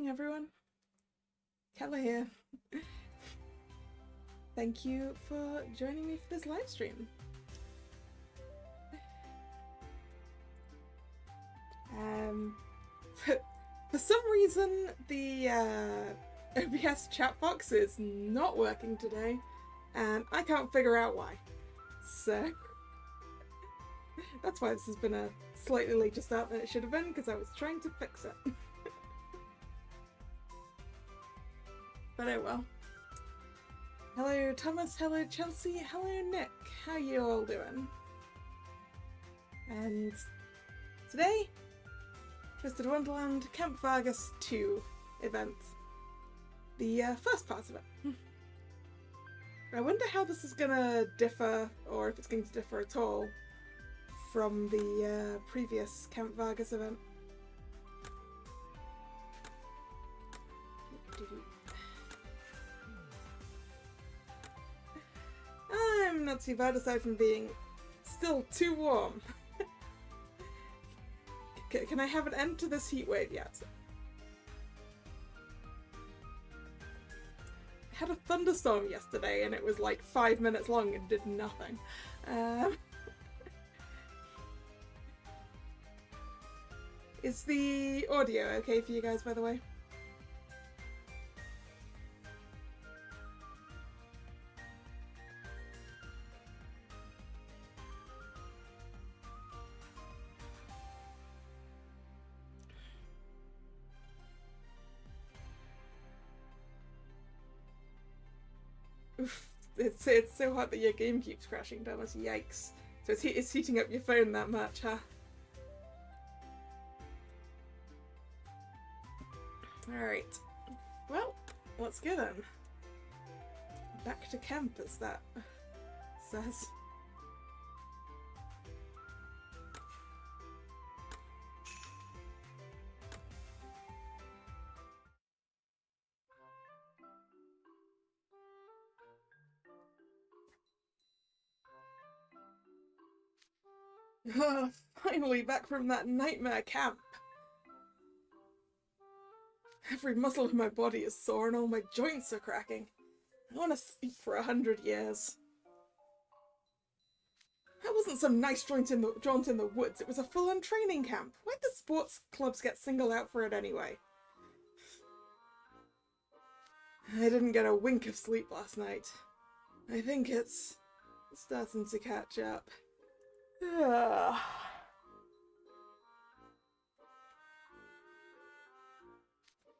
evening, everyone. Kalla here. Thank you for joining me for this live stream. For some reason, the OBS chat box is not working today, and I can't figure out why. So that's why this has been a slightly later start than it should have been, because I was trying to fix it. But oh well. Hello Thomas, hello Chelsea, hello Nick, how you all doing? And today, Twisted Wonderland Camp Vargas 2 event. The first part of it. I wonder how this is gonna differ, or if it's going to differ at all, from the previous Camp Vargas event. I'm not too bad aside from being still too warm. Can I have an end to this heat wave yet? I had a thunderstorm yesterday and it was like 5 minutes long and did nothing. Is the audio okay for you guys, by the way? Oof, it's so hot that your game keeps crashing, Thomas. Yikes. So it's heating up your phone that much, huh? Alright. Well, let's go then. Back to camp, as that says. Finally back from that nightmare camp. Every muscle in my body is sore and all my joints are cracking. I want to sleep for 100 years. That wasn't some nice jaunt in the woods, it was a full-on training camp. Why'd the sports clubs get singled out for it anyway? I didn't get a wink of sleep last night. I think it's starting to catch up.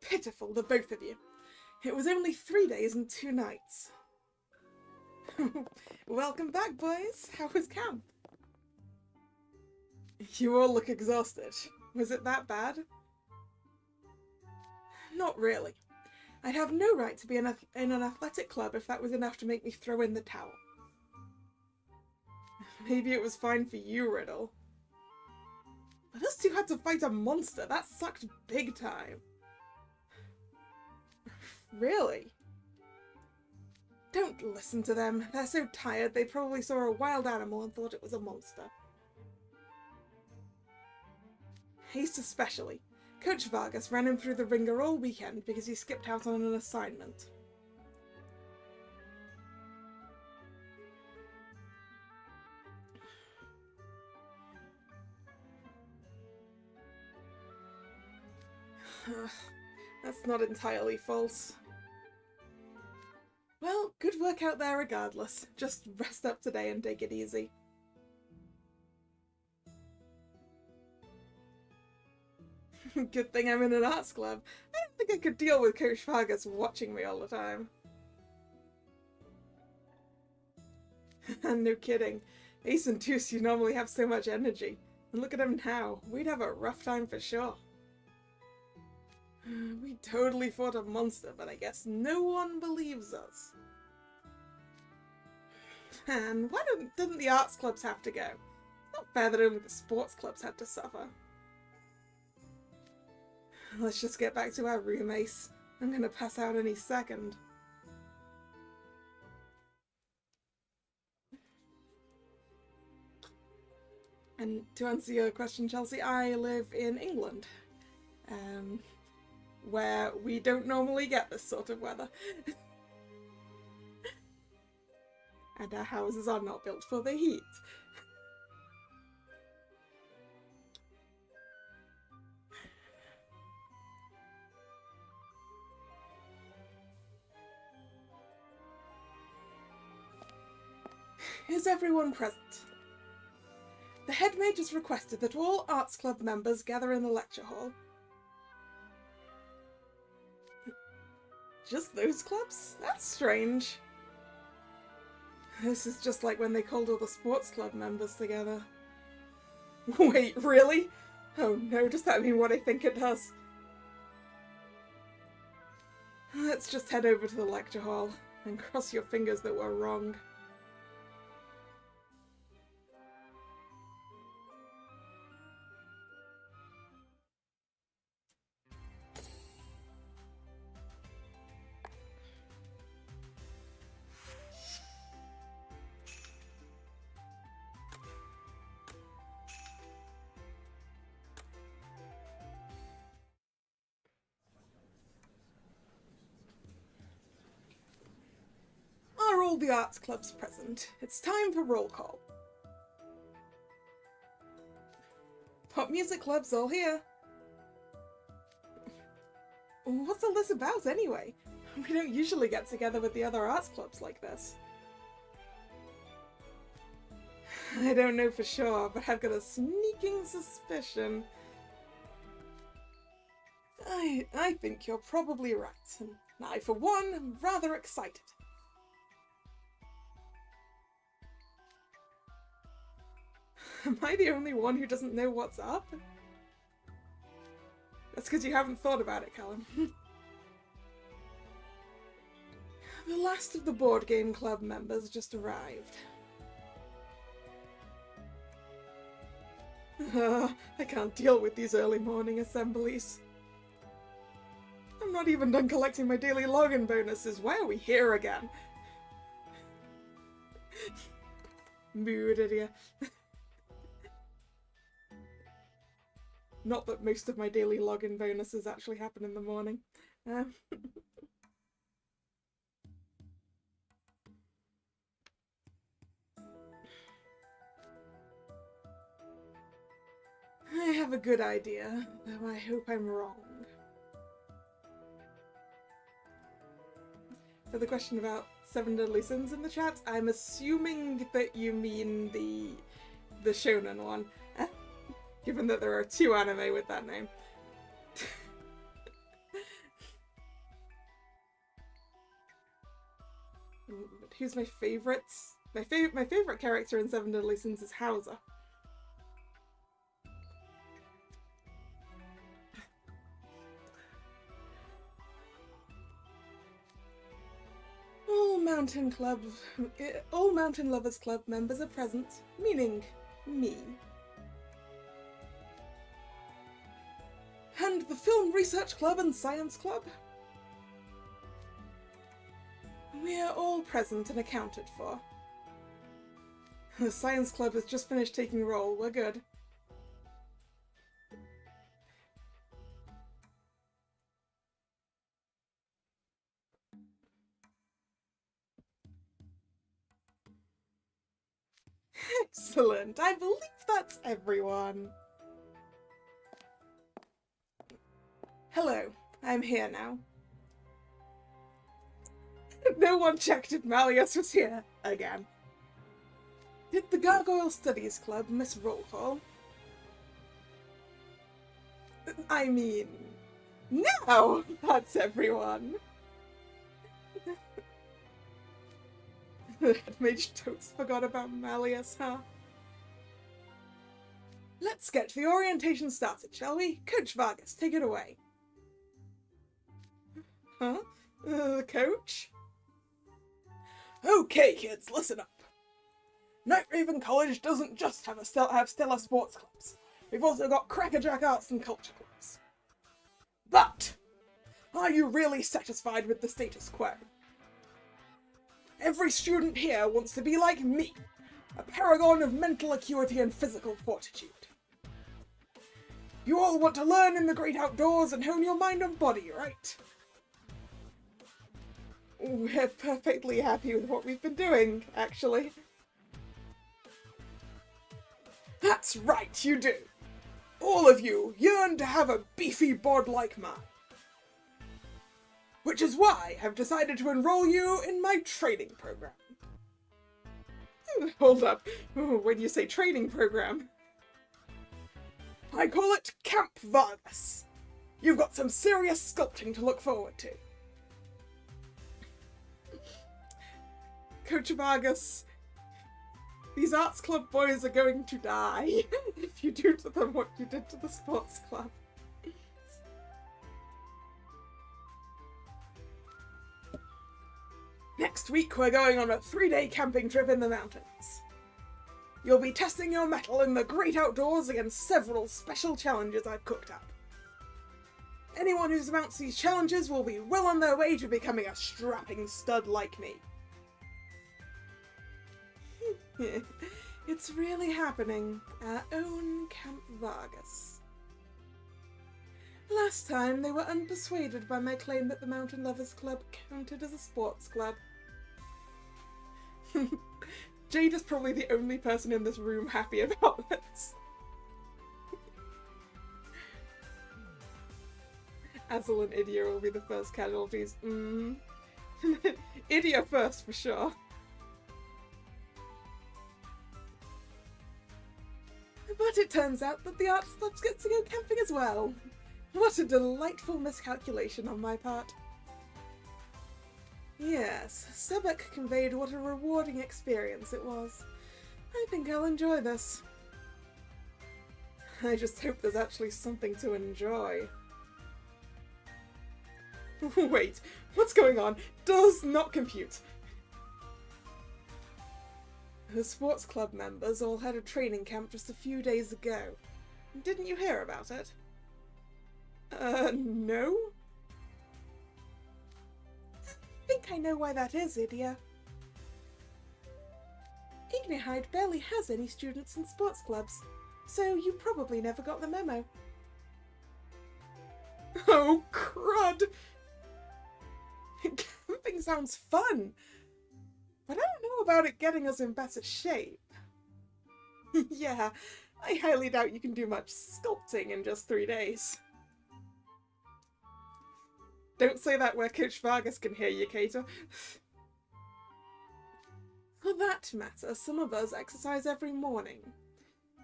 Pitiful, the both of you. It was only 3 days and 2 nights. Welcome back, boys. How was camp? You all look exhausted. Was it that bad? Not really. I'd have no right to be in an athletic club if that was enough to make me throw in the towel. Maybe it was fine for you, Riddle. But us two had to fight a monster. That sucked big time. Really? Don't listen to them. They're so tired they probably saw a wild animal and thought it was a monster. Haste especially. Coach Vargas ran him through the ringer all weekend because he skipped out on an assignment. That's not entirely false. Well, good work out there regardless. Just rest up today and take it easy. Good thing I'm in an arts club. I don't think I could deal with Coach Vargas watching me all the time. No kidding. Ace and Deuce, you normally have so much energy. And look at him now. We'd have a rough time for sure. We totally fought a monster, but I guess no one believes us. And why didn't the arts clubs have to go? It's not fair that only the sports clubs had to suffer. Let's just get back to our room, Ace. I'm gonna pass out any second. And to answer your question, Chelsea, I live in England. where we don't normally get this sort of weather. And our houses are not built for the heat. Is everyone present? The head mage has requested that all Arts Club members gather in the lecture hall. Just those clubs? That's strange. This is just like when they called all the sports club members together. Wait, really? Oh no, does that mean what I think it does? Let's just head over to the lecture hall and cross your fingers that we're wrong. Are all the arts clubs present? It's time for roll call. Pop music club's all here. What's all this about anyway? We don't usually get together with the other arts clubs like this. I don't know for sure, but I've got a sneaking suspicion. I think you're probably right, and I, for one, am rather excited. Am I the only one who doesn't know what's up? That's because you haven't thought about it, Callum. The last of the board game club members just arrived. I can't deal with these early morning assemblies. I'm not even done collecting my daily login bonuses. Why are we here again? Mood idiot. Not that most of my daily login bonuses actually happen in the morning. I have a good idea, though I hope I'm wrong. For the question about Seven Deadly Sins in the chat, I'm assuming that you mean the shonen one. Given that there are 2 anime with that name. But who's my favourite? My favourite character in Seven Deadly Sins is Hauser. All Mountain Lovers Club members are present, meaning me. And the Film Research Club and Science Club. We are all present and accounted for. The Science Club has just finished taking roll. We're good. Excellent. I believe that's everyone. Hello, I'm here now. No one checked if Malleus was here again. Did the Gargoyle Studies Club miss roll call? I mean, no, that's everyone. The headmage totes forgot about Malleus, huh? Let's get the orientation started, shall we? Coach Vargas, take it away. Huh? Coach? Okay, kids, listen up. Night Raven College doesn't just have stellar sports clubs. We've also got crackerjack arts and culture clubs. But, are you really satisfied with the status quo? Every student here wants to be like me, a paragon of mental acuity and physical fortitude. You all want to learn in the great outdoors and hone your mind and body, right? We're perfectly happy with what we've been doing, actually. That's right, you do. All of you yearn to have a beefy bod like mine. Which is why I've decided to enroll you in my training program. Hold up, when you say training program, I call it Camp Vargas. You've got some serious sculpting to look forward to. Coach Vargas, these arts club boys are going to die if you do to them what you did to the sports club. Next week we're going on a 3-day camping trip in the mountains. You'll be testing your mettle in the great outdoors against several special challenges I've cooked up. Anyone who surmounts these challenges will be well on their way to becoming a strapping stud like me. It's really happening. Our own Camp Vargas. Last time they were unpersuaded by my claim that the Mountain Lovers Club counted as a sports club. Jade is probably the only person in this room happy about this. Azel and Idia will be the first casualties. Idia first, for sure. But it turns out that the arts clubs get to go camping as well. What a delightful miscalculation on my part. Yes, Sebek conveyed what a rewarding experience it was. I think I'll enjoy this. I just hope there's actually something to enjoy. Wait, what's going on? Does not compute. The sports club members all had a training camp just a few days ago. Didn't you hear about it? No? I think I know why that is, Idia. Ignihide barely has any students in sports clubs, so you probably never got the memo. Oh, crud! Camping sounds fun, but I don't know about it getting us in better shape. Yeah, I highly doubt you can do much sculpting in just 3 days. Don't say that where Coach Vargas can hear you, Kato. For that matter, some of us exercise every morning.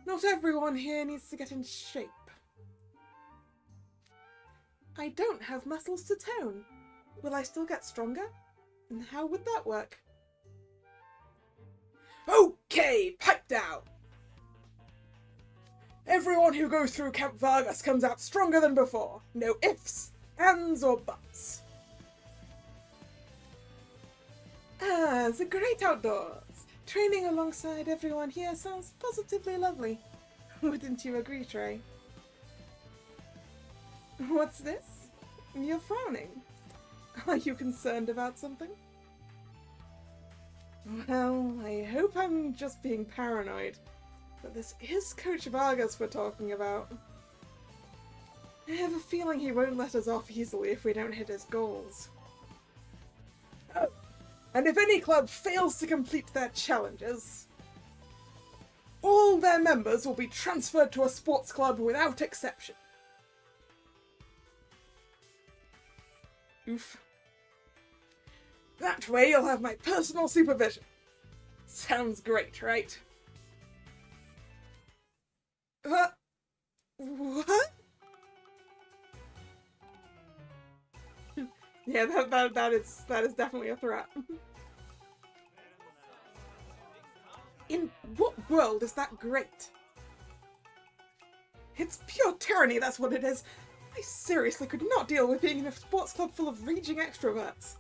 Not everyone here needs to get in shape. I don't have muscles to tone. Will I still get stronger? And how would that work? Okay, pipe down! Everyone who goes through Camp Vargas comes out stronger than before. No ifs, ands, or buts. The great outdoors. Training alongside everyone here sounds positively lovely. Wouldn't you agree, Trey? What's this? You're frowning. Are you concerned about something? Well, I hope I'm just being paranoid. But this is Coach Vargas we're talking about. I have a feeling he won't let us off easily if we don't hit his goals. Oh, and if any club fails to complete their challenges, all their members will be transferred to a sports club without exception. Oof. That way you'll have my personal supervision. Sounds great, right? What? Yeah, that is definitely a threat. In what world is that great? It's pure tyranny, that's what it is. I seriously could not deal with being in a sports club full of raging extroverts.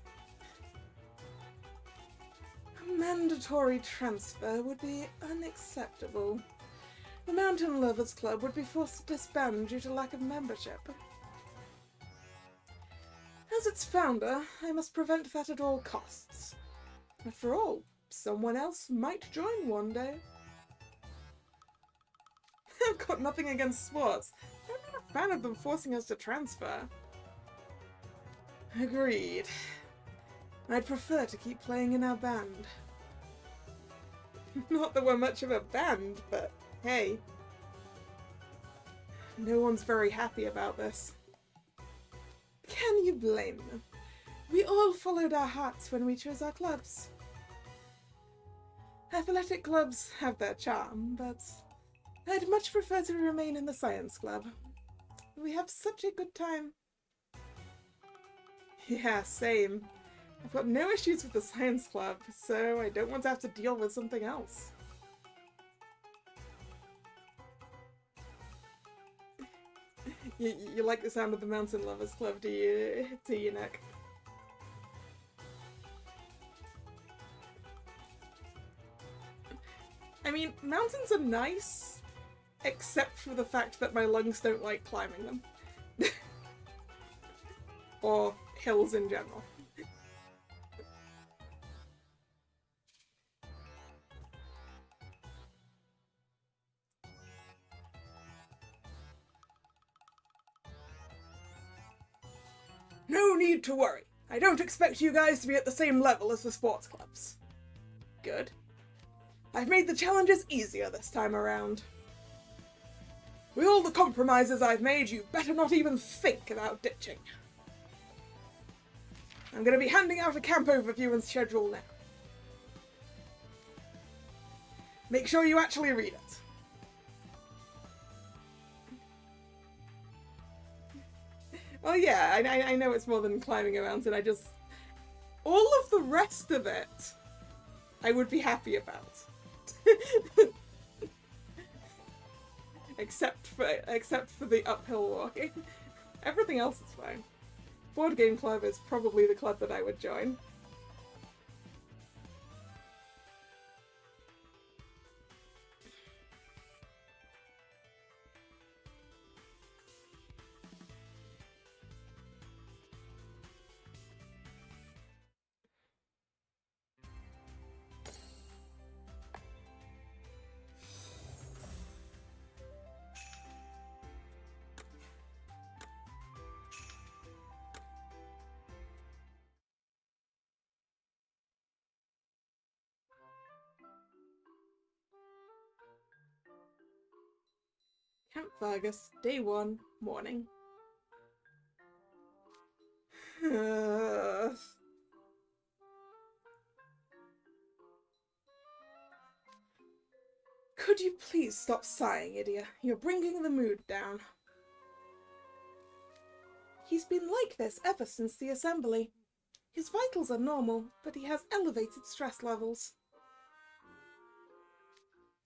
A mandatory transfer would be unacceptable. The Mountain Lovers Club would be forced to disband due to lack of membership. As its founder, I must prevent that at all costs. After all, someone else might join one day. I've got nothing against sports. I'm not fan of them forcing us to transfer. Agreed. I'd prefer to keep playing in our band. Not that we're much of a band, but hey. No one's very happy about this. Can you blame them? We all followed our hearts when we chose our clubs. Athletic clubs have their charm, but I'd much prefer to remain in the science club. We have such a good time. Yeah, same. I've got no issues with the science club, so I don't want to have to deal with something else. You like the sound of the Mountain Lovers Club, do you, Nick? I mean, mountains are nice, except for the fact that my lungs don't like climbing them. Or hills in general. No need to worry. I don't expect you guys to be at the same level as the sports clubs. Good. I've made the challenges easier this time around. With all the compromises I've made, you better not even think about ditching. I'm going to be handing out a camp overview and schedule now. Make sure you actually read it. Well, yeah, I know it's more than climbing a mountain. All of the rest of it, I would be happy about. except for the uphill walking. Everything else is fine. Board game club is probably the club that I would join. Camp Vargas, day 1, morning. Could you please stop sighing, Idia? You're bringing the mood down. He's been like this ever since the assembly. His vitals are normal, but he has elevated stress levels.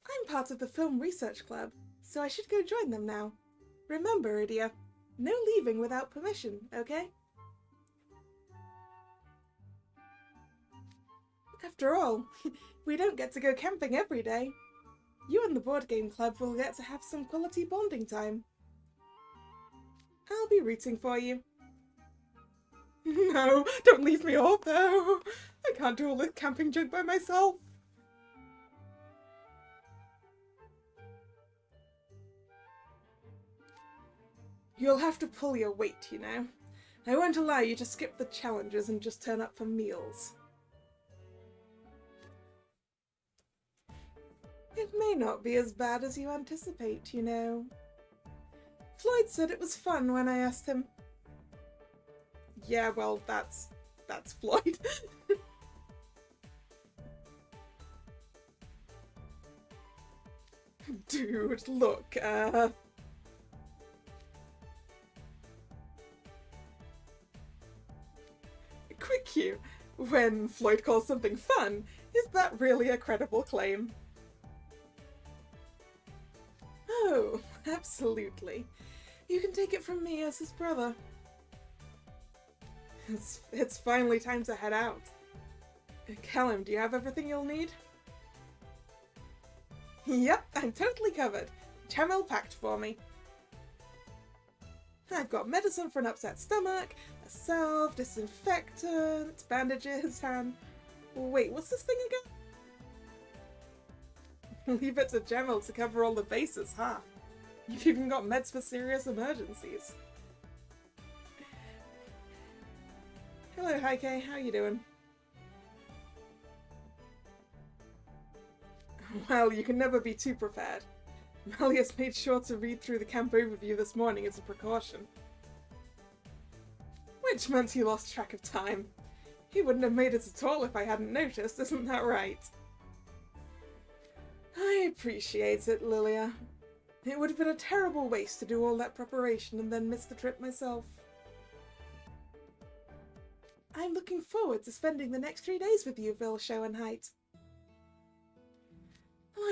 I'm part of the film research club, so I should go join them now. Remember, Idia, no leaving without permission, okay? After all, we don't get to go camping every day. You and the board game club will get to have some quality bonding time. I'll be rooting for you. No, don't leave me off though. I can't do all this camping junk by myself. You'll have to pull your weight, you know. I won't allow you to skip the challenges and just turn up for meals. It may not be as bad as you anticipate, you know. Floyd said it was fun when I asked him. Yeah, well, that's Floyd. Dude, look, quick you, when Floyd calls something fun, is that really a credible claim? Oh, absolutely. You can take it from me as his brother. It's finally time to head out. Callum, do you have everything you'll need? Yep, I'm totally covered. Chamel packed for me. I've got medicine for an upset stomach, a salve, disinfectant, bandages, and... Wait, what's this thing again? Leave it to Jamel to cover all the bases, huh? You've even got meds for serious emergencies. Hello, Heike. How you doing? Well, you can never be too prepared. Malleus made sure to read through the camp overview this morning as a precaution. Which meant he lost track of time. He wouldn't have made it at all if I hadn't noticed, isn't that right? I appreciate it, Lilia. It would have been a terrible waste to do all that preparation and then miss the trip myself. I'm looking forward to spending the next 3 days with you, Vil Schoenheit.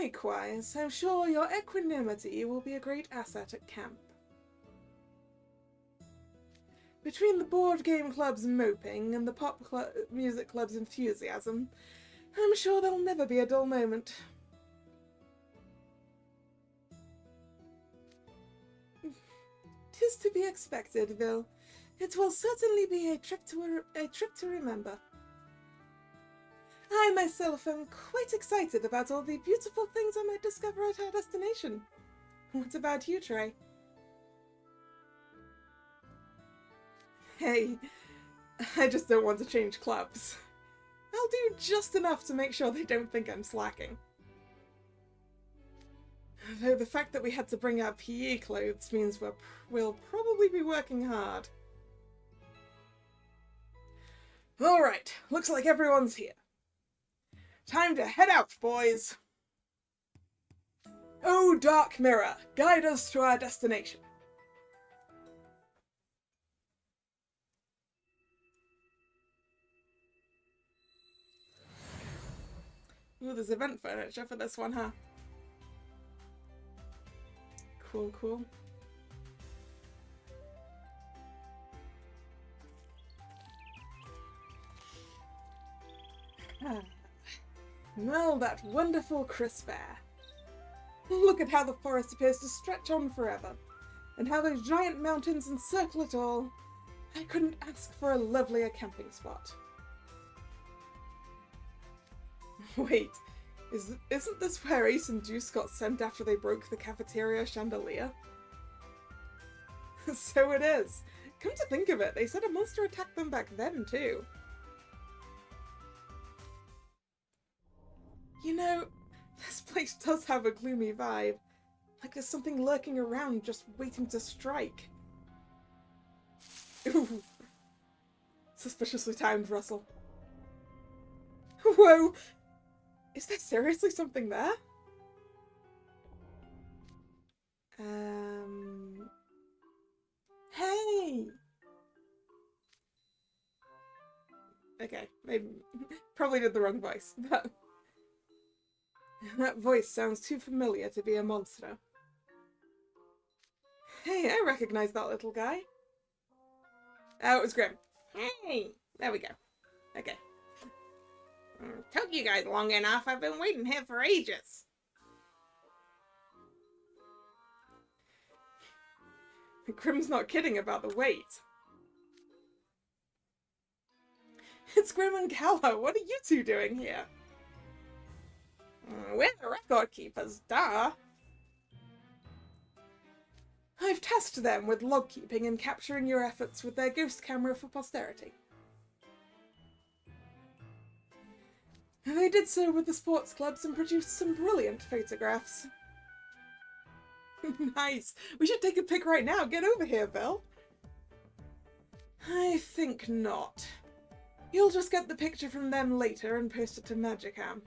Likewise, I'm sure your equanimity will be a great asset at camp. Between the board game club's moping and the music club's enthusiasm, I'm sure there'll never be a dull moment. 'Tis to be expected, Vil. It will certainly be a trip to remember. I myself am quite excited about all the beautiful things I might discover at our destination. What about you, Trey? Hey, I just don't want to change clubs. I'll do just enough to make sure they don't think I'm slacking. Though the fact that we had to bring our PE clothes means we'll probably be working hard. Alright, looks like everyone's here. Time to head out, boys! Oh, Dark Mirror, guide us to our destination. Ooh, there's event furniture for this one, huh? Cool, cool. Well, that wonderful crisp air. Look at how the forest appears to stretch on forever, and how those giant mountains encircle it all. I couldn't ask for a lovelier camping spot. Wait, isn't this where Ace and Deuce got sent after they broke the cafeteria chandelier? So it is. Come to think of it, they said a monster attacked them back then, too. You know, this place does have a gloomy vibe. Like there's something lurking around just waiting to strike. Ooh. Suspiciously timed, Russell. Whoa! Is there seriously something there? Hey! Okay, maybe probably did the wrong voice, but that voice sounds too familiar to be a monster. Hey, I recognize that little guy. Oh, it was Grim. Hey! There we go. Okay. Took you guys long enough. I've been waiting here for ages. Grim's not kidding about the wait. It's Grim and Kalla. What are you two doing here? We're the record keepers, duh. I've tasked them with log keeping and capturing your efforts with their ghost camera for posterity. They did so with the sports clubs and produced some brilliant photographs. Nice! We should take a pic right now. Get over here, Vil. I think not. You'll just get the picture from them later and post it to Musicom.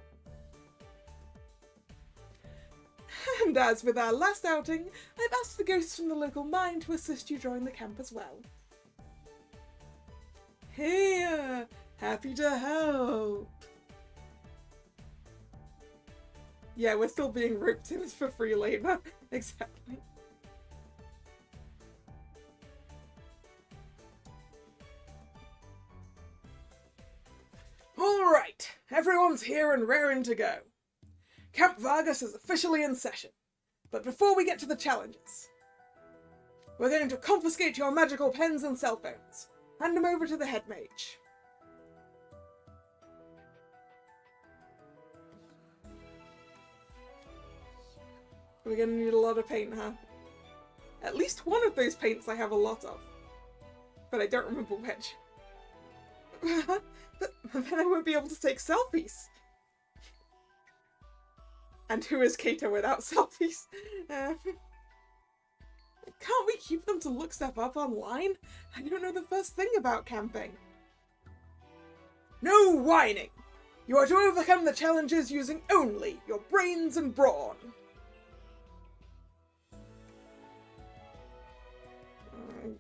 And as with our last outing, I've asked the ghosts from the local mine to assist you during the camp as well. Hey, happy to help. Yeah, we're still being roped in for free labor. Exactly. Alright, everyone's here and raring to go. Camp Vargas is officially in session. But before we get to the challenges, we're going to confiscate your magical pens and cell phones. Hand them over to the head mage. We're gonna need a lot of paint, huh? At least one of those paints I have a lot of. But I don't remember which. but then I won't be able to take selfies. And who is Kato without selfies? Can't we keep them to look stuff up online? I don't know the first thing about camping. No whining! You are to overcome the challenges using only your brains and brawn.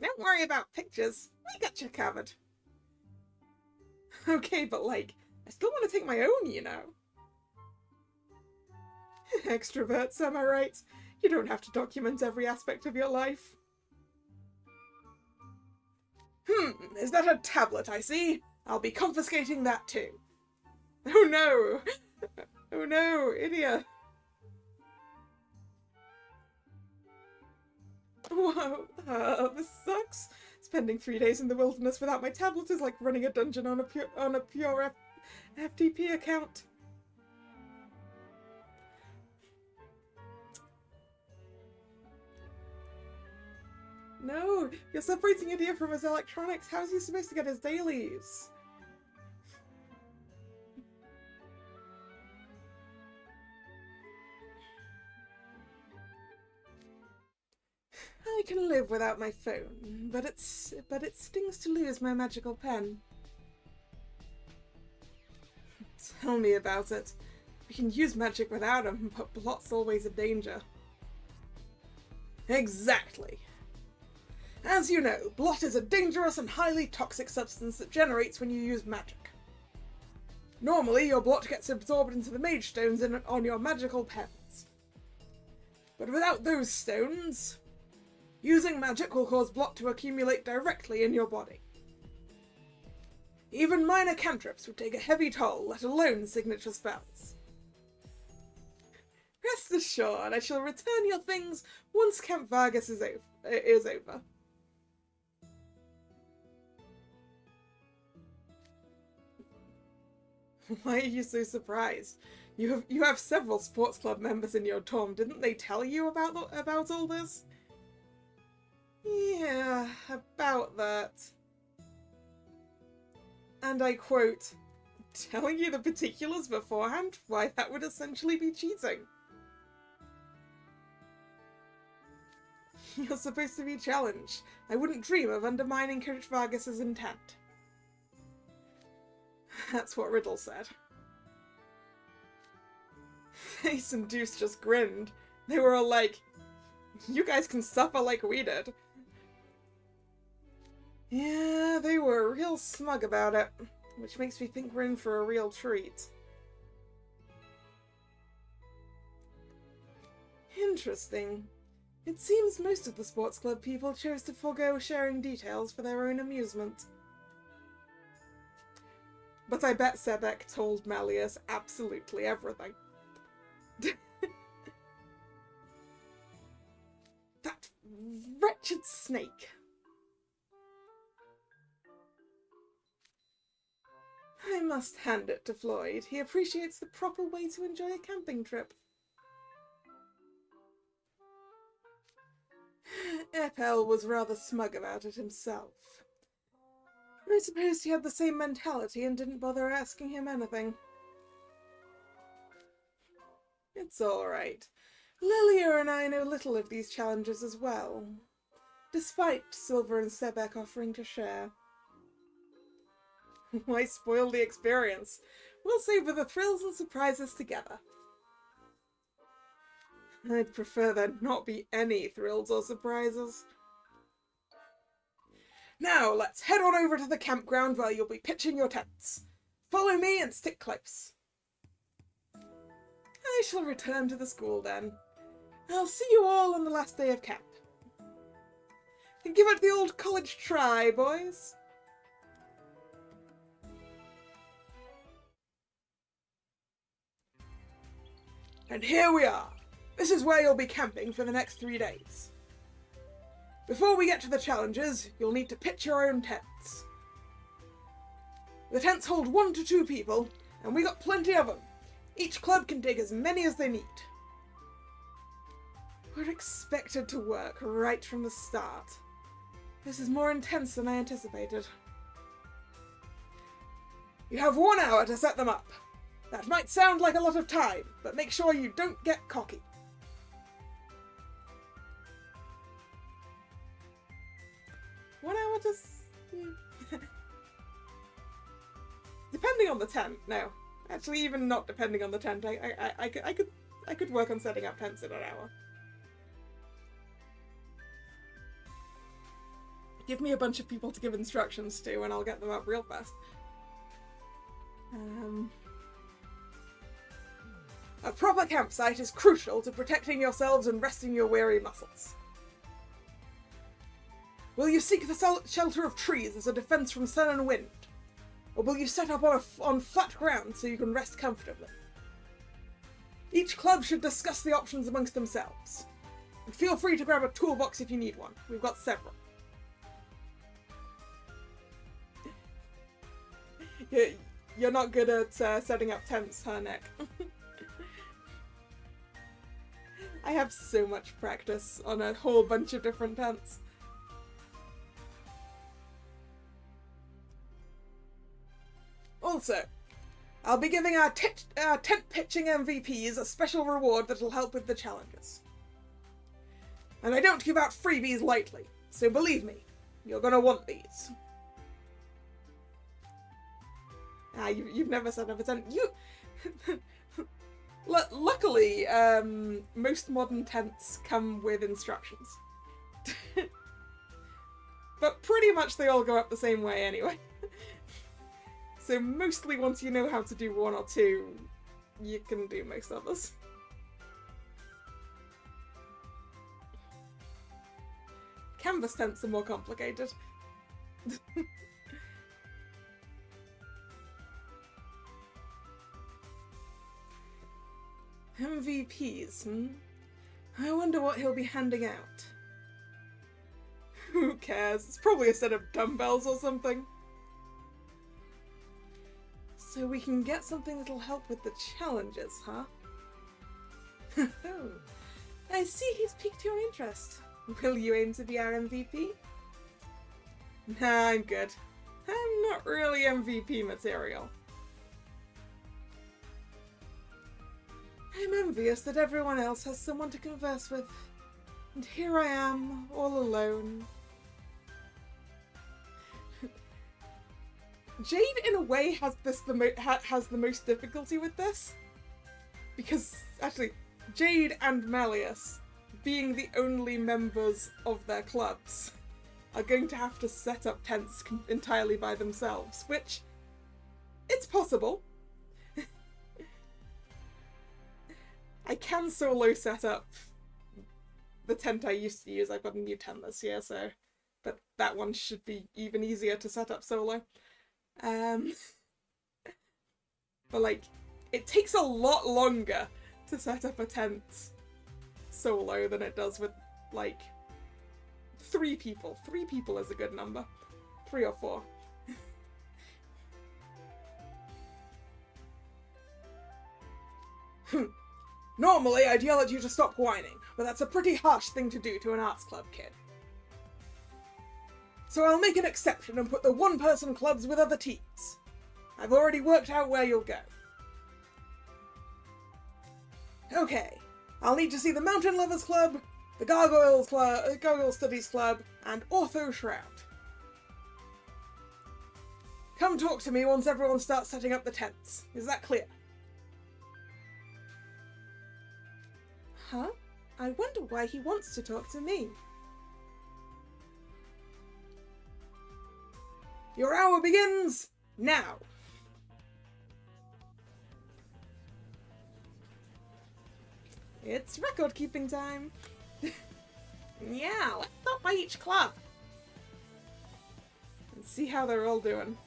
Don't worry about pictures. We got you covered. Okay, but like, I still want to take my own, you know. Extroverts, am I right? You don't have to document every aspect of your life. Is that a tablet I see? I'll be confiscating that too. Oh no! Oh no, idiot! Whoa, this sucks. Spending 3 days in the wilderness without my tablet is like running a dungeon on a pure FTP account. No, you're separating Idia from his electronics. How is he supposed to get his dailies? I can live without my phone, but it stings to lose my magical pen. Tell me about it. We can use magic without him, but blot's always a danger. Exactly. As you know, blot is a dangerous and highly toxic substance that generates when you use magic. Normally, your blot gets absorbed into the mage stones on your magical pens. But without those stones, using magic will cause blot to accumulate directly in your body. Even minor cantrips would take a heavy toll, let alone signature spells. Rest assured, I shall return your things once Camp Vargas is over. Why are you so surprised? You have several sports club members in your dorm. Didn't they tell you about all this? Yeah, about that. And I quote, telling you the particulars beforehand? Why, that would essentially be cheating. You're supposed to be challenged. I wouldn't dream of undermining Coach Vargas's intent. That's what Riddle said. Ace and Deuce just grinned. They were all like, you guys can suffer like we did. Yeah, they were real smug about it, which makes me think we're in for a real treat. Interesting. It seems most of the sports club people chose to forego sharing details for their own amusement. But I bet Sebek told Malleus absolutely everything. That wretched snake. I must hand it to Floyd. He appreciates the proper way to enjoy a camping trip. Epel was rather smug about it himself. I suppose he had the same mentality and didn't bother asking him anything. It's all right. Lilia and I know little of these challenges as well, despite Silver and Sebek offering to share. Why spoil the experience? We'll savor the thrills and surprises together. I'd prefer there not be any thrills or surprises. Now, let's head on over to the campground where you'll be pitching your tents. Follow me and stick close. I shall return to the school then. I'll see you all on the last day of camp. Give it the old college try, boys. And here we are. This is where you'll be camping for the next 3 days. Before we get to the challenges, you'll need to pitch your own tents. The tents hold 1 to 2 people, and we got plenty of them. Each club can take as many as they need. We're expected to work right from the start. This is more intense than I anticipated. You have 1 hour to set them up. That might sound like a lot of time, but make sure you don't get cocky. One hour just... Depending on the tent, no. Actually, even not depending on the tent, I could work on setting up tents in an hour. Give me a bunch of people to give instructions to and I'll get them up real fast. A proper campsite is crucial to protecting yourselves and resting your weary muscles. Will you seek the shelter of trees as a defense from sun and wind? Or will you set up on flat ground so you can rest comfortably? Each club should discuss the options amongst themselves. And feel free to grab a toolbox if you need one. We've got several. You're not good at setting up tents, huh, Nick? I have so much practice on a whole bunch of different tents. Also, I'll be giving our tent pitching MVPs a special reward that'll help with the challenges. And I don't give out freebies lightly, so believe me, you're gonna want these. You've never set up a tent. Luckily, most modern tents come with instructions. But pretty much they all go up the same way anyway. So mostly once you know how to do one or two, you can do most others. Canvas tents are more complicated. MVPs, I wonder what he'll be handing out. Who cares? It's probably a set of dumbbells or something. So we can get something that'll help with the challenges, huh? Oh, I see he's piqued your interest. Will you aim to be our MVP? Nah, I'm good. I'm not really MVP material. I'm envious that everyone else has someone to converse with. And here I am, all alone. Jade, in a way, has the most difficulty with this. Because, actually, Jade and Malleus, being the only members of their clubs, are going to have to set up tents entirely by themselves, which, it's possible. I can solo set up the tent I used to use. I've got a new tent this year, so... But that one should be even easier to set up solo. But, like, it takes a lot longer to set up a tent solo than it does with, like, 3 people. 3 people is a good number. 3 or 4. Normally, I'd yell at you to stop whining, but that's a pretty harsh thing to do to an arts club kid. So I'll make an exception and put the one-person clubs with other teams. I've already worked out where you'll go. Okay, I'll need to see the Mountain Lovers Club, the Gargoyle Studies Club, and Ortho Shroud. Come talk to me once everyone starts setting up the tents. Is that clear? Huh? I wonder why he wants to talk to me. Your hour begins now. It's record-keeping time. Yeah, let's start by each club. And see how they're all doing.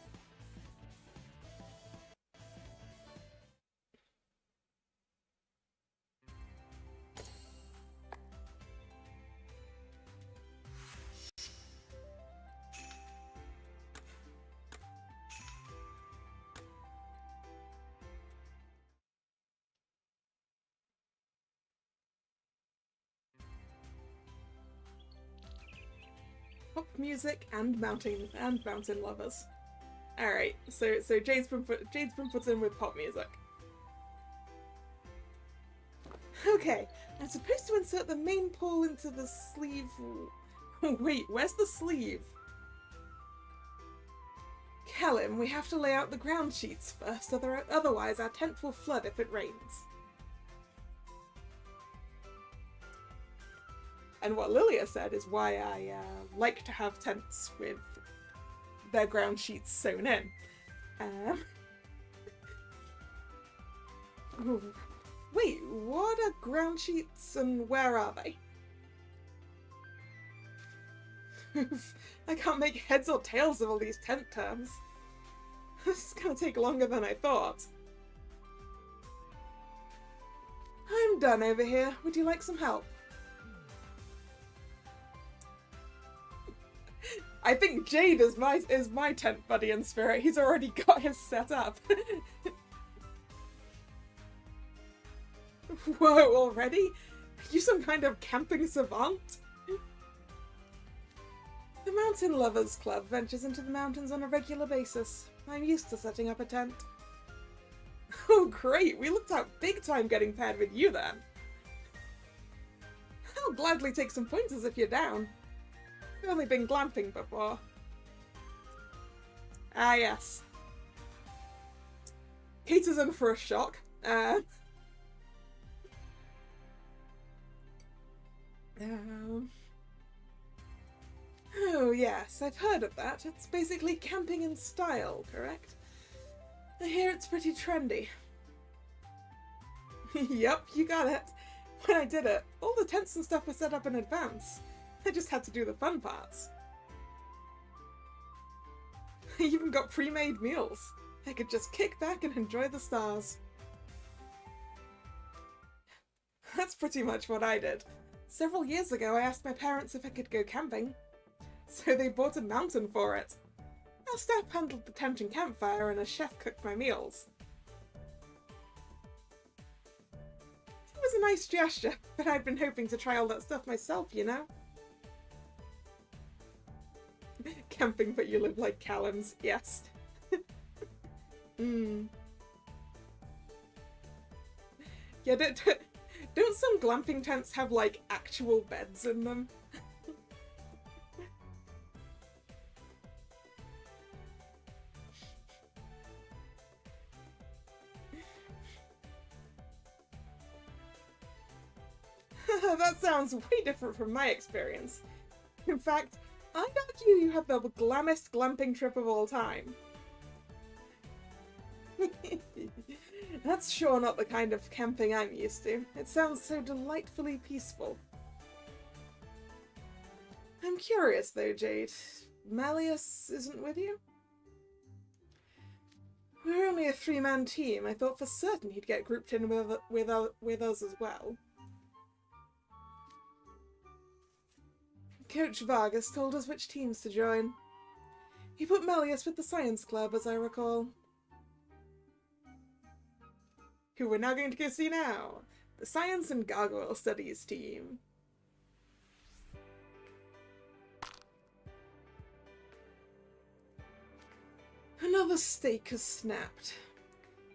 Pop music and mountain lovers. Alright, so Jade's been put in with pop music. Okay, I'm supposed to insert the main pole into the sleeve. Wait, where's the sleeve? Callum, we have to lay out the ground sheets first, otherwise our tent will flood if it rains. And what Lilia said is why I like to have tents with their ground sheets sewn in. Wait, what are ground sheets and where are they? I can't make heads or tails of all these tent terms. This is gonna take longer than I thought. I'm done over here. Would you like some help? I think Jade is my tent buddy in spirit. He's already got his set up. Whoa, already? Are you some kind of camping savant? The Mountain Lovers Club ventures into the mountains on a regular basis. I'm used to setting up a tent. Oh great, we looked out big time getting paired with you then. I'll gladly take some pointers if you're down. I've only been glamping before. Ah yes. Kate is in for a shock. Oh yes, I've heard of that. It's basically camping in style, correct? I hear it's pretty trendy. Yep, you got it. When I did it, all the tents and stuff were set up in advance. I just had to do the fun parts. I even got pre-made meals. I could just kick back and enjoy the stars. That's pretty much what I did. Several years ago I asked my parents if I could go camping, so they bought a mountain for it. Our staff handled the tent and campfire and a chef cooked my meals. It was a nice gesture, but I'd been hoping to try all that stuff myself, you know? Camping but you live like Callum's, yes. Yeah, don't some glamping tents have, like, actual beds in them? That sounds way different from my experience. In fact, I'd argue you have the glammest glamping trip of all time. That's sure not the kind of camping I'm used to. It sounds so delightfully peaceful. I'm curious though, Jade. Malleus isn't with you? We're only a three-man team. I thought for certain he'd get grouped in with us as well. Coach Vargas told us which teams to join. He put Malleus with the science club, as I recall. Who we're now going to go see now. The Science and Gargoyle Studies team. Another stake has snapped.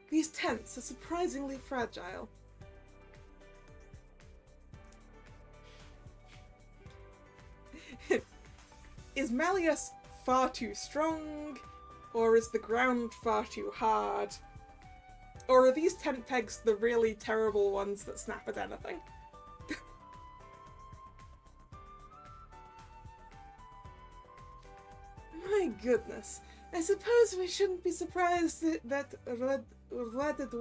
These tents are surprisingly fragile. Is Malleus far too strong? Or is the ground far too hard? Or are these tent pegs the really terrible ones that snap at anything? My goodness. I suppose we shouldn't be surprised that nope. Let's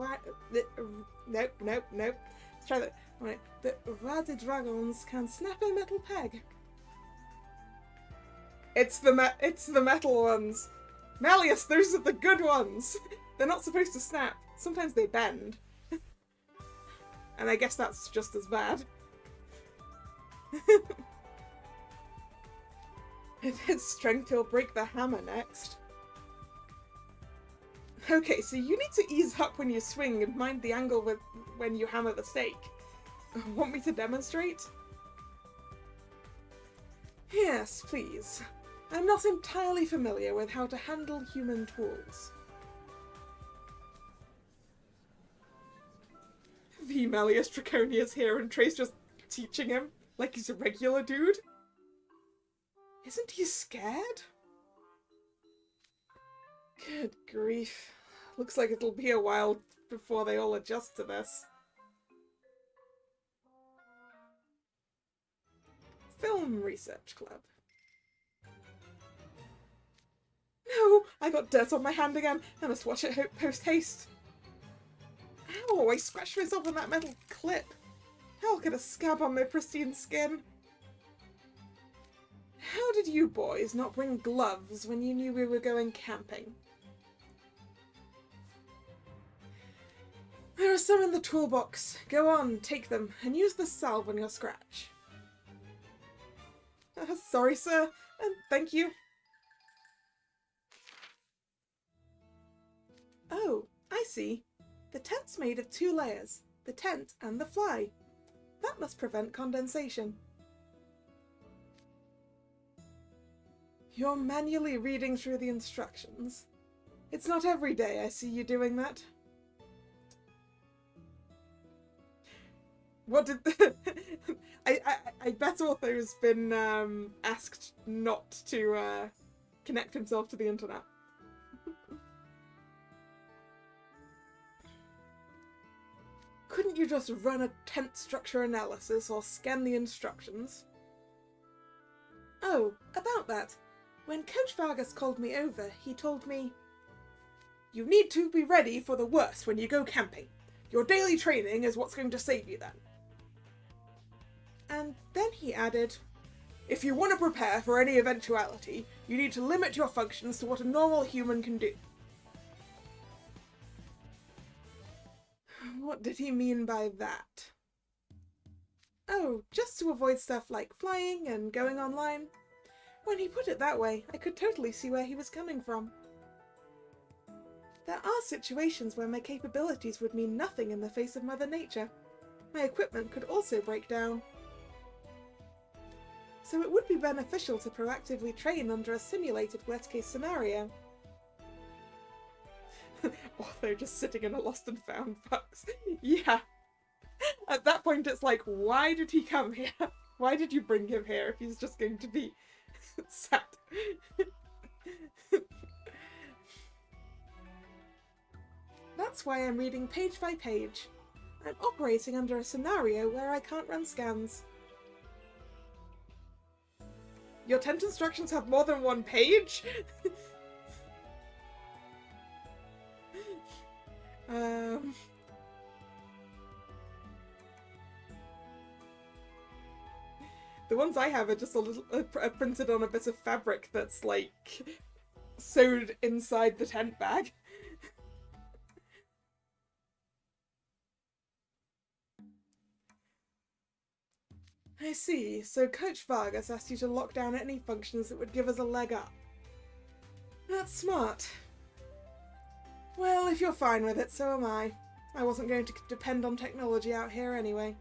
try that. Right. That Radi dragons can snap a metal peg. It's the metal ones. Malleus, those are the good ones. They're not supposed to snap. Sometimes they bend. And I guess that's just as bad. With his strength, he'll break the hammer next. Okay, so you need to ease up when you swing and mind the angle when you hammer the stake. Want me to demonstrate? Yes, please. I'm not entirely familiar with how to handle human tools. V. Malleus Draconia's here and Trey's just teaching him like he's a regular dude. Isn't he scared? Good grief. Looks like it'll be a while before they all adjust to this. Film Research Club. No! I got dirt on my hand again. I must watch it post-haste. Ow! I scratched myself on that metal clip. I'll get a scab on my pristine skin. How did you boys not bring gloves when you knew we were going camping? There are some in the toolbox. Go on, take them, and use the salve on your scratch. Sorry, sir, and thank you. Oh, I see. The tent's made of 2 layers, the tent and the fly. That must prevent condensation. You're manually reading through the instructions. It's not every day I see you doing that. What did I bet Ortho's been asked not to connect himself to the internet. Couldn't you just run a tent structure analysis or scan the instructions? Oh, about that. When Coach Vargas called me over, he told me, "You need to be ready for the worst when you go camping. Your daily training is what's going to save you then." And then he added, "If you want to prepare for any eventuality, you need to limit your functions to what a normal human can do." What did he mean by that? Oh, just to avoid stuff like flying and going online. When he put it that way, I could totally see where he was coming from. There are situations where my capabilities would mean nothing in the face of Mother Nature. My equipment could also break down. So it would be beneficial to proactively train under a simulated worst-case scenario. Although just sitting in a lost and found box. Yeah. At that point it's like, why did he come here? Why did you bring him here if he's just going to be sad? That's why I'm reading page by page. I'm operating under a scenario where I can't run scans. Your tent instructions have more than 1 page? The ones I have are just a little printed on a bit of fabric that's like sewed inside the tent bag. I see. So Coach Vargas asked you to lock down any functions that would give us a leg up. That's smart. Well, if you're fine with it, so am I. I wasn't going to depend on technology out here anyway.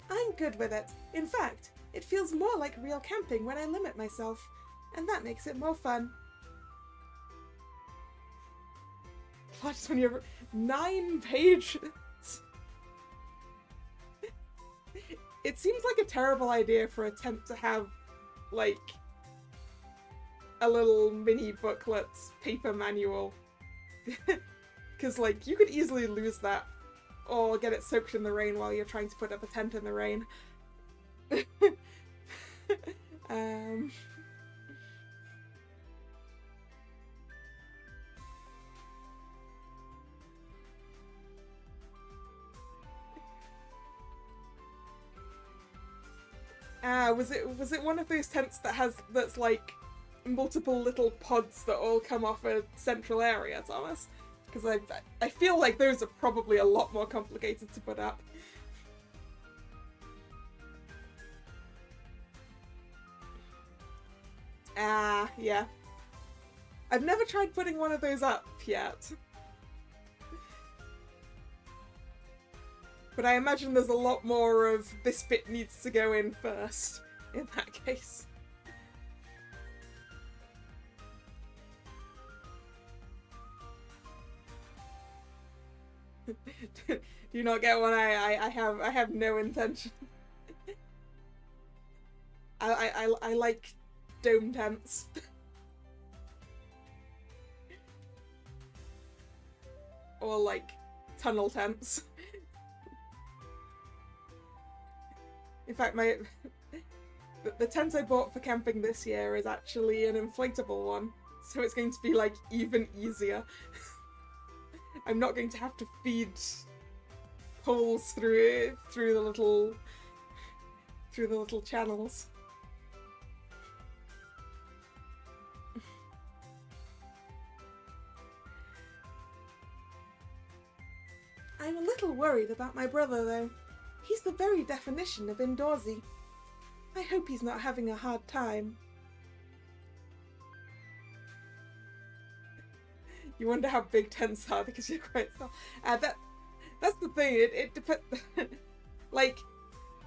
I'm good with it. In fact, it feels more like real camping when I limit myself, and that makes it more fun. Plus, when you're 9 pages. It seems like a terrible idea for a tent to have, like, a little mini booklet, paper manual. Because, like, you could easily lose that or get it soaked in the rain while you're trying to put up a tent in the rain. Was it one of those tents that's like multiple little pods that all come off a central area, Thomas? Because I feel like those are probably a lot more complicated to put up. Yeah. I've never tried putting one of those up yet. But I imagine there's a lot more of this bit needs to go in first in that case. Do you not get one? I have no intention. I like dome tents. Or like tunnel tents. In fact, the tent I bought for camping this year is actually an inflatable one, so it's going to be like even easier. I'm not going to have to feed poles through the little channels. I'm a little worried about my brother, though. He's the very definition of indoorsy. I hope he's not having a hard time. You wonder how big tents are because you're quite small. That's the thing. It depends. Like,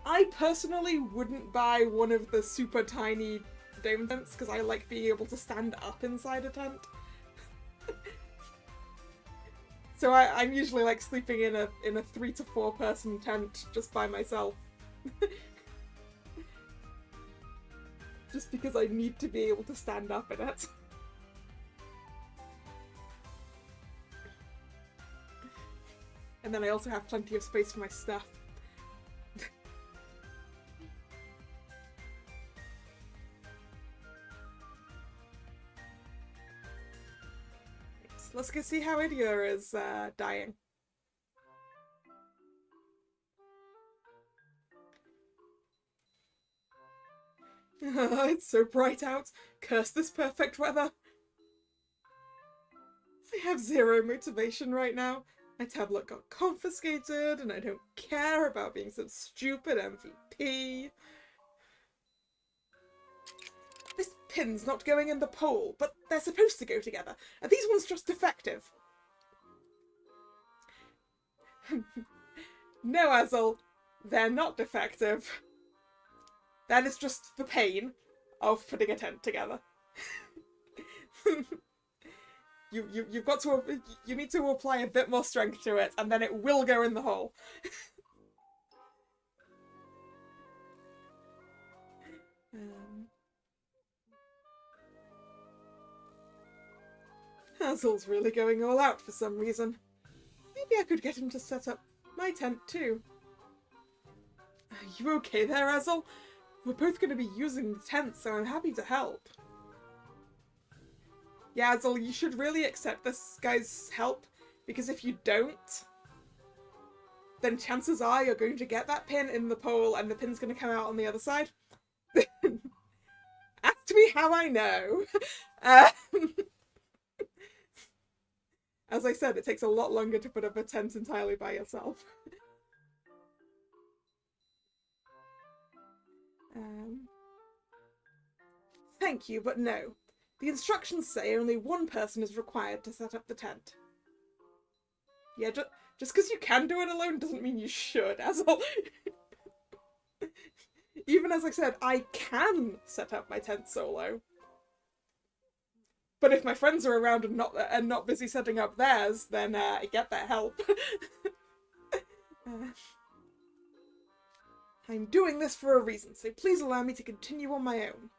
I personally wouldn't buy one of the super tiny dome tents because I like being able to stand up inside a tent. So I'm usually like sleeping in a 3 to 4 person tent just by myself. Just because I need to be able to stand up in it. And then I also have plenty of space for my stuff. Let's go see how Idia is dying. It's so bright out. Curse this perfect weather. I have zero motivation right now. My tablet got confiscated and I don't care about being some stupid MVP. This pin's not going in the pole, but they're supposed to go together. Are these ones just defective? No, Azel, they're not defective. That is just the pain of putting a tent together. You've got to, you need to apply a bit more strength to it, and then it will go in the hole. Hazel's really going all out for some reason. Maybe I could get him to set up my tent too. Are you okay there, Hazel? We're both going to be using the tent, so I'm happy to help. Yeah, Hazel, you should really accept this guy's help, because if you don't, then chances are you're going to get that pin in the pole and the pin's going to come out on the other side. Ask me how I know. As I said, it takes a lot longer to put up a tent entirely by yourself. Thank you, but no. The instructions say only one person is required to set up the tent. Yeah, just because you can do it alone doesn't mean you should, Azel. Even as I said, I can set up my tent solo. But if my friends are around and not busy setting up theirs, then I get that help. I'm doing this for a reason, so please allow me to continue on my own.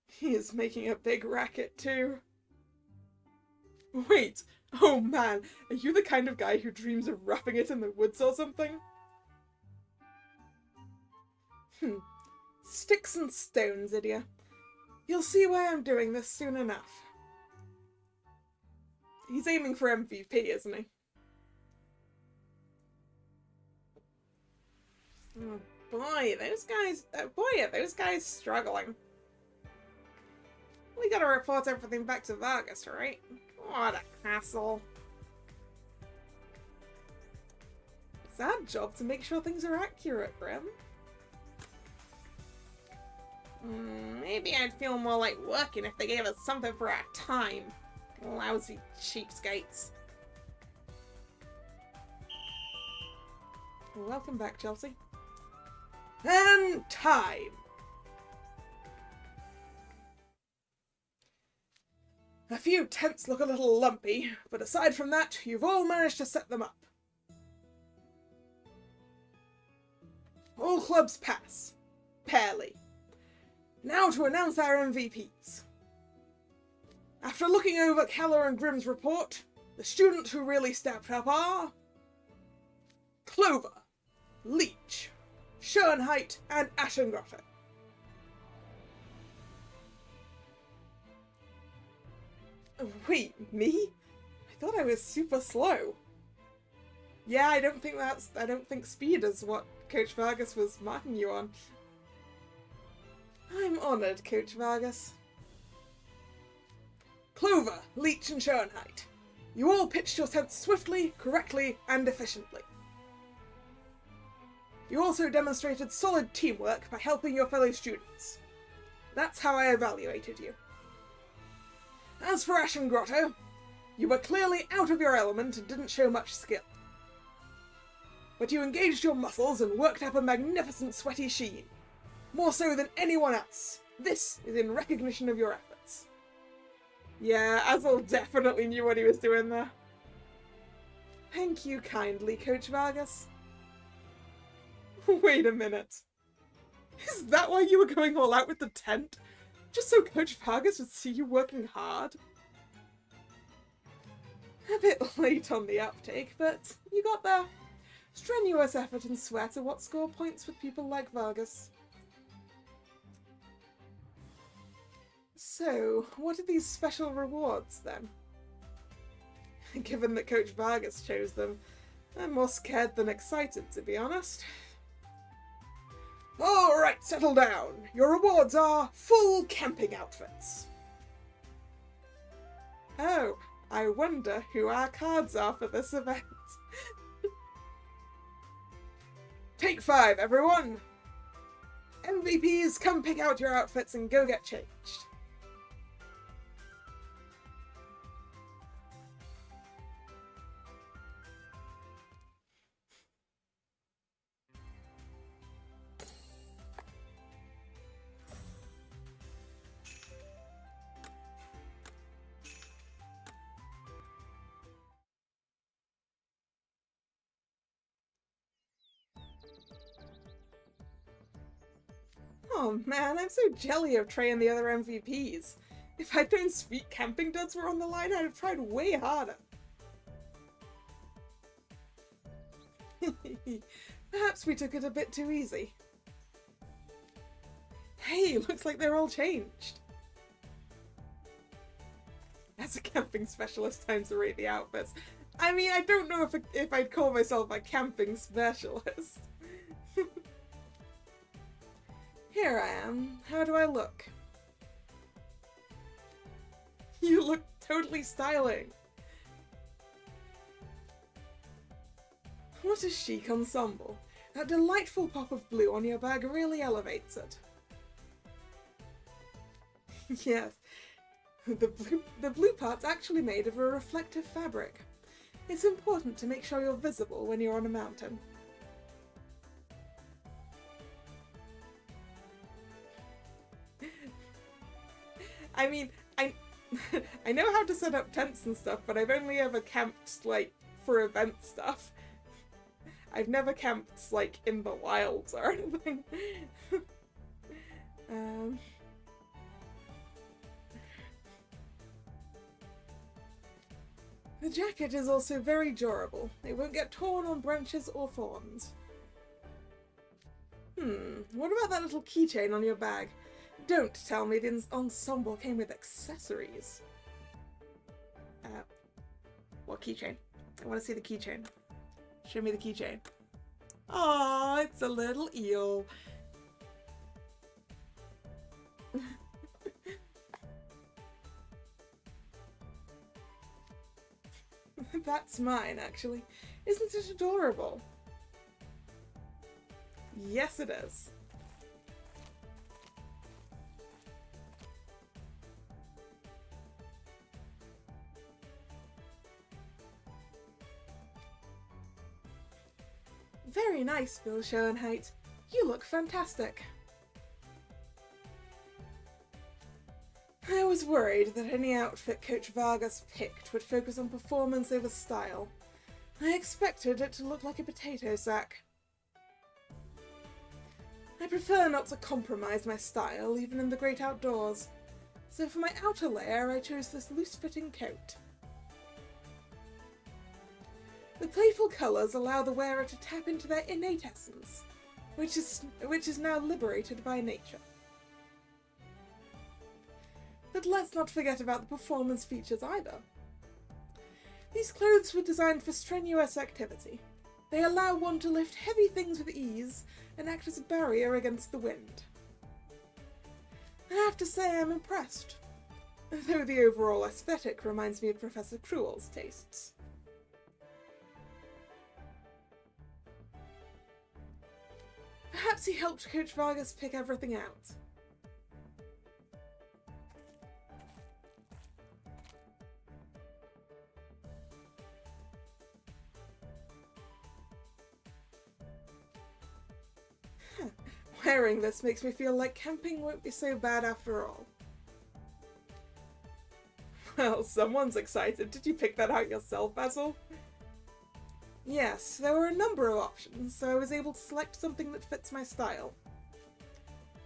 He is making a big racket too. Wait, oh man, are you the kind of guy who dreams of roughing it in the woods or something? Sticks and stones, Idia. You'll see why I'm doing this soon enough. He's aiming for MVP, isn't he? Oh boy, are those guys struggling. We gotta report everything back to Vargas, right? What a hassle. It's our job to make sure things are accurate, Grim. Maybe I'd feel more like working if they gave us something for our time. Lousy cheapskates. Welcome back, Chelsea. And time! A few tents look a little lumpy, but aside from that, you've all managed to set them up. All clubs pass. Barely. Now to announce our MVPs. After looking over Kalla and Grimm's report, the students who really stepped up are Clover, Leech, Schoenheit, and Aschengrotter. Wait, me? I thought I was super slow. Yeah, I don't think speed is what Coach Vargas was marking you on. I'm honoured, Coach Vargas. Clover, Leech, and Schoenheit. You all pitched your tents swiftly, correctly, and efficiently. You also demonstrated solid teamwork by helping your fellow students. That's how I evaluated you. As for Aschengrotter, you were clearly out of your element and didn't show much skill. But you engaged your muscles and worked up a magnificent sweaty sheen. More so than anyone else. This is in recognition of your efforts. Yeah, Azel definitely knew what he was doing there. Thank you kindly, Coach Vargas. Wait a minute. Is that why you were going all out with the tent? Just so Coach Vargas would see you working hard? A bit late on the uptake, but you got there. Strenuous effort and sweat are what score points with people like Vargas. So, what are these special rewards, then? Given that Coach Vargas chose them, I'm more scared than excited, to be honest. Alright, settle down. Your rewards are full camping outfits. Oh, I wonder who our cards are for this event. Take 5, everyone! MVPs, come pick out your outfits and go get changed. Oh man, I'm so jelly of Trey and the other MVPs. If I'd known sweet camping duds were on the line, I'd have tried way harder. Perhaps we took it a bit too easy. Hey, looks like they're all changed. As a camping specialist, time to rate the outfits. I mean, I don't know if I'd call myself a camping specialist. Here I am. How do I look? You look totally styling. What a chic ensemble. That delightful pop of blue on your bag really elevates it. Yes, the blue part's actually made of a reflective fabric. It's important to make sure you're visible when you're on a mountain. I mean, I know how to set up tents and stuff, but I've only ever camped, like, for event stuff. I've never camped, like, in the wilds or anything. The jacket is also very durable. It won't get torn on branches or thorns. What about that little keychain on your bag? Don't tell me the ensemble came with accessories. What keychain? I want to see the keychain. Show me the keychain. Aww, it's a little eel. That's mine, actually. Isn't it adorable? Yes, it is. Very nice, Bill Schoenheit. You look fantastic. I was worried that any outfit Coach Vargas picked would focus on performance over style. I expected it to look like a potato sack. I prefer not to compromise my style, even in the great outdoors, so for my outer layer I chose this loose-fitting coat. The playful colours allow the wearer to tap into their innate essence, which is now liberated by nature. But let's not forget about the performance features either. These clothes were designed for strenuous activity. They allow one to lift heavy things with ease and act as a barrier against the wind. I have to say I'm impressed, though the overall aesthetic reminds me of Professor Cruel's tastes. Perhaps he helped Coach Vargas pick everything out. Wearing this makes me feel like camping won't be so bad after all. Well, someone's excited. Did you pick that out yourself, Basil? Yes, there were a number of options, so I was able to select something that fits my style.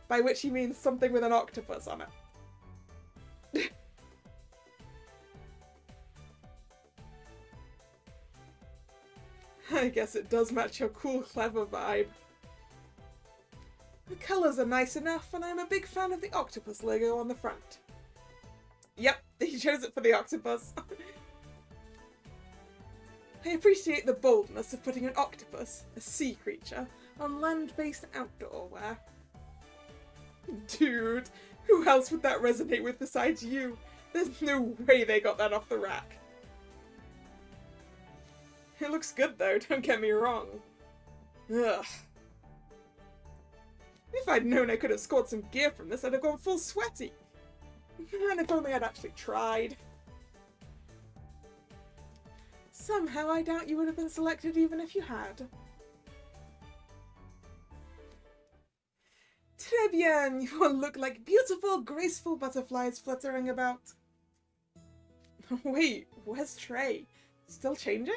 By which he means something with an octopus on it. I guess it does match your cool, clever vibe. The colours are nice enough, and I'm a big fan of the octopus logo on the front. Yep, he chose it for the octopus. I appreciate the boldness of putting an octopus, a sea creature, on land-based outdoor wear. Dude, who else would that resonate with besides you? There's no way they got that off the rack. It looks good though, don't get me wrong. Ugh. If I'd known I could have scored some gear from this, I'd have gone full sweaty. And if only I'd actually tried. Somehow I doubt you would have been selected even if you had. Très bien, you all look like beautiful, graceful butterflies fluttering about. Wait, where's Trey? Still changing?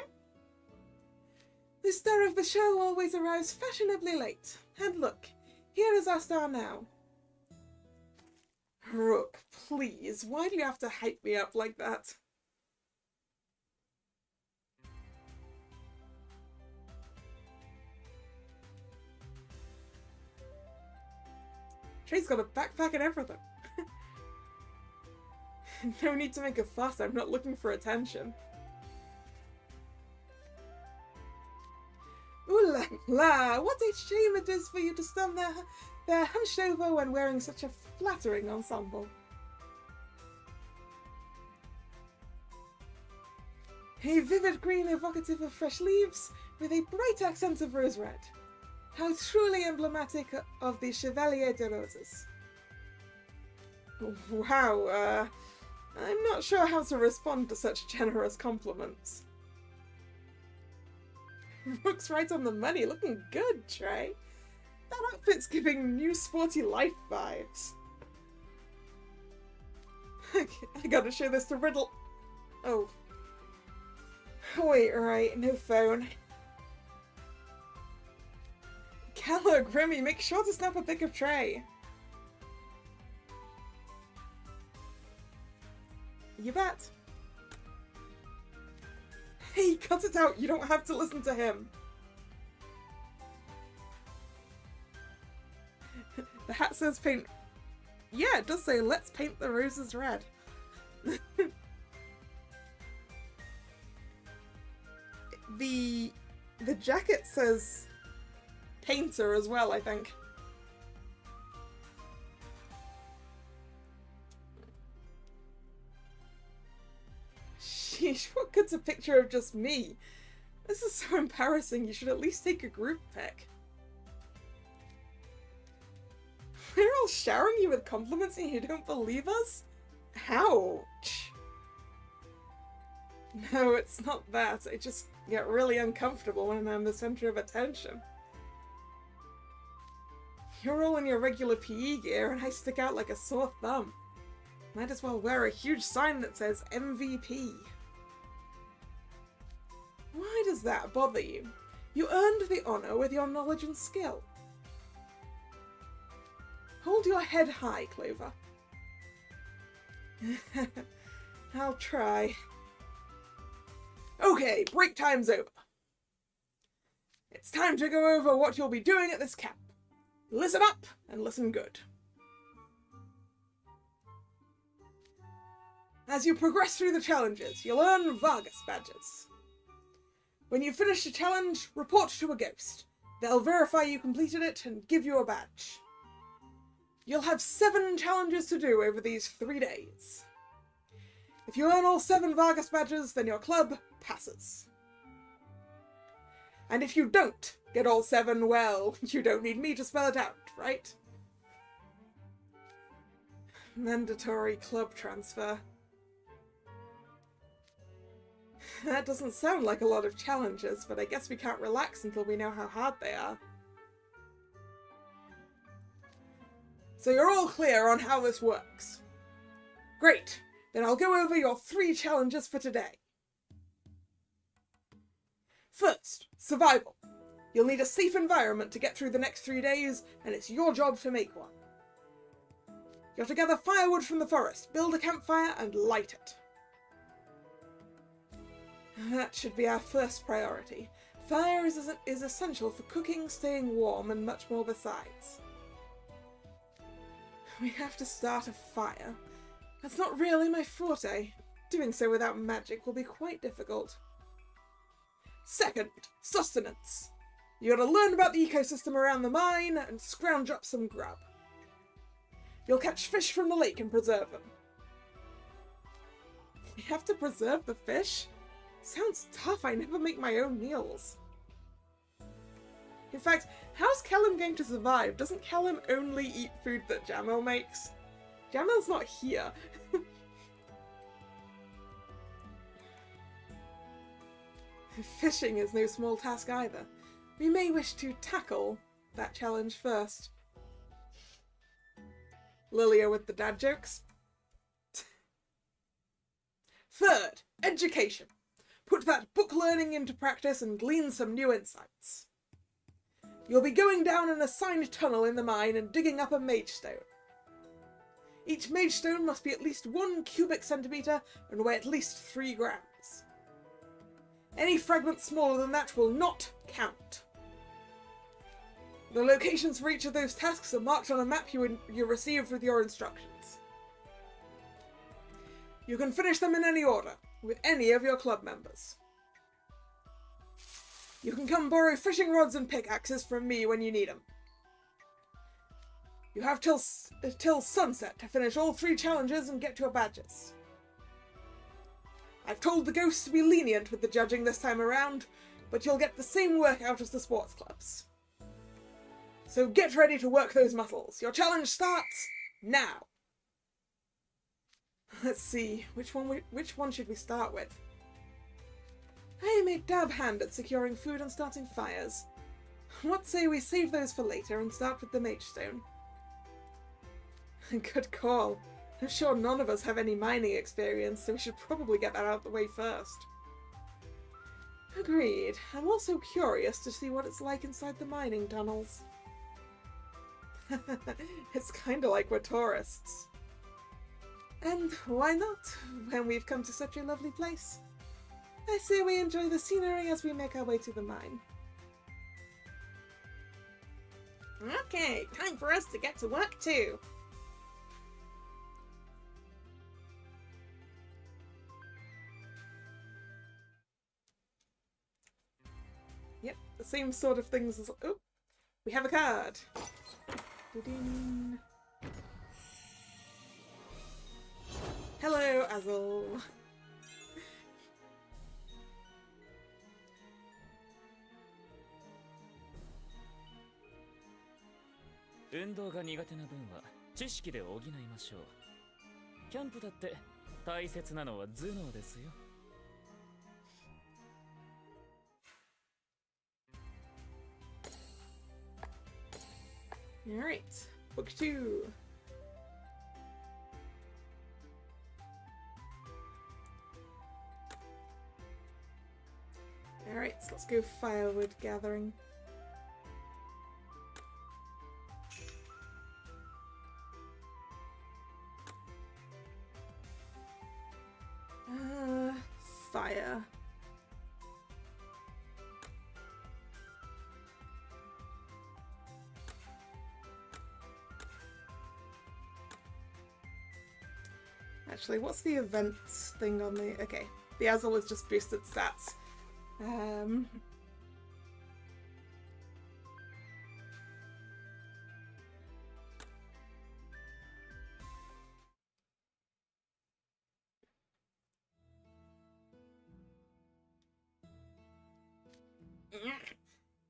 The star of the show always arrives fashionably late. And look, here is our star now. Rook, please, why do you have to hype me up like that? Trey's got a backpack and everything. No need to make a fuss, I'm not looking for attention. Ooh la la, what a shame it is for you to stand there hunched over when wearing such a flattering ensemble. A vivid green evocative of fresh leaves, with a bright accent of rose red. How truly emblematic of the Chevalier de Roses. Wow, I'm not sure how to respond to such generous compliments. Rook's right on the money, looking good, Trey. That outfit's giving new sporty life vibes. I gotta show this to Riddle. Oh. Wait, right, no phone. Kalla, Grimmy, make sure to snap a pic of Trey. You bet. Hey, cut it out, you don't have to listen to him. The hat says paint... Yeah, it does say, let's paint the roses red. The jacket says painter as well, I think. Sheesh, what good's a picture of just me? This is so embarrassing, you should at least take a group pic. We're all showering you with compliments and you don't believe us? Ouch. No, it's not that. I just get really uncomfortable when I'm the center of attention. You're all in your regular PE gear and I stick out like a sore thumb. Might as well wear a huge sign that says MVP. Why does that bother you? You earned the honor with your knowledge and skill. Hold your head high, Clover. I'll try. Okay, break time's over. It's time to go over what you'll be doing at this camp. Listen up and listen good. As you progress through the challenges, you'll earn Vargas badges. When you finish a challenge, report to a ghost. They'll verify you completed it and give you a badge. You'll have 7 challenges to do over these 3 days. If you earn all 7 Vargas badges, then your club passes. And if you don't get all 7, well, you don't need me to spell it out, right? Mandatory club transfer. That doesn't sound like a lot of challenges, but I guess we can't relax until we know how hard they are. So you're all clear on how this works. Great, then I'll go over your 3 challenges for today. First, survival. You'll need a safe environment to get through the next 3 days, and it's your job to make one. You're to gather firewood from the forest, build a campfire, and light it. That should be our first priority. Fire is essential for cooking, staying warm, and much more besides. We have to start a fire. That's not really my forte. Doing so without magic will be quite difficult. Second, sustenance. You're to learn about the ecosystem around the mine and scrounge up some grub. You'll catch fish from the lake and preserve them. We have to preserve the fish? Sounds tough. I never make my own meals. In fact, how's Callum going to survive? Doesn't Callum only eat food that Jamil makes? Jamil's not here. Fishing is no small task either. We may wish to tackle that challenge first. Lilia with the dad jokes. Third, education. Put that book learning into practice and glean some new insights. You'll be going down an assigned tunnel in the mine and digging up a mage stone. Each mage stone must be at least 1 cubic centimetre and weigh at least 3 grams. Any fragment smaller than that will not count. The locations for each of those tasks are marked on a map you receive with your instructions. You can finish them in any order, with any of your club members. You can come borrow fishing rods and pickaxes from me when you need them. You have till sunset to finish all 3 challenges and get your badges. I've told the ghosts to be lenient with the judging this time around, but you'll get the same work out as the sports clubs. So get ready to work those muscles. Your challenge starts now. Let's see, which one should we start with? I am a dab hand at securing food and starting fires. What say we save those for later and start with the mage stone? Good call. I'm sure none of us have any mining experience, so we should probably get that out of the way first. Agreed. I'm also curious to see what it's like inside the mining tunnels. It's kinda like we're tourists. And why not, when we've come to such a lovely place? I say we enjoy the scenery as we make our way to the mine. Okay, time for us to get to work too. Yep, the same sort of things as... Oh, we have a card. Ding. Hello, Azel. Undoughが苦手な分は知識で補いましょう。キャンプだって大切なのは頭脳ですよ。Alright, book 2. Alright, so let's go firewood gathering. Fire. Actually, what's the events thing on the... Okay, the Azel is just boosted stats.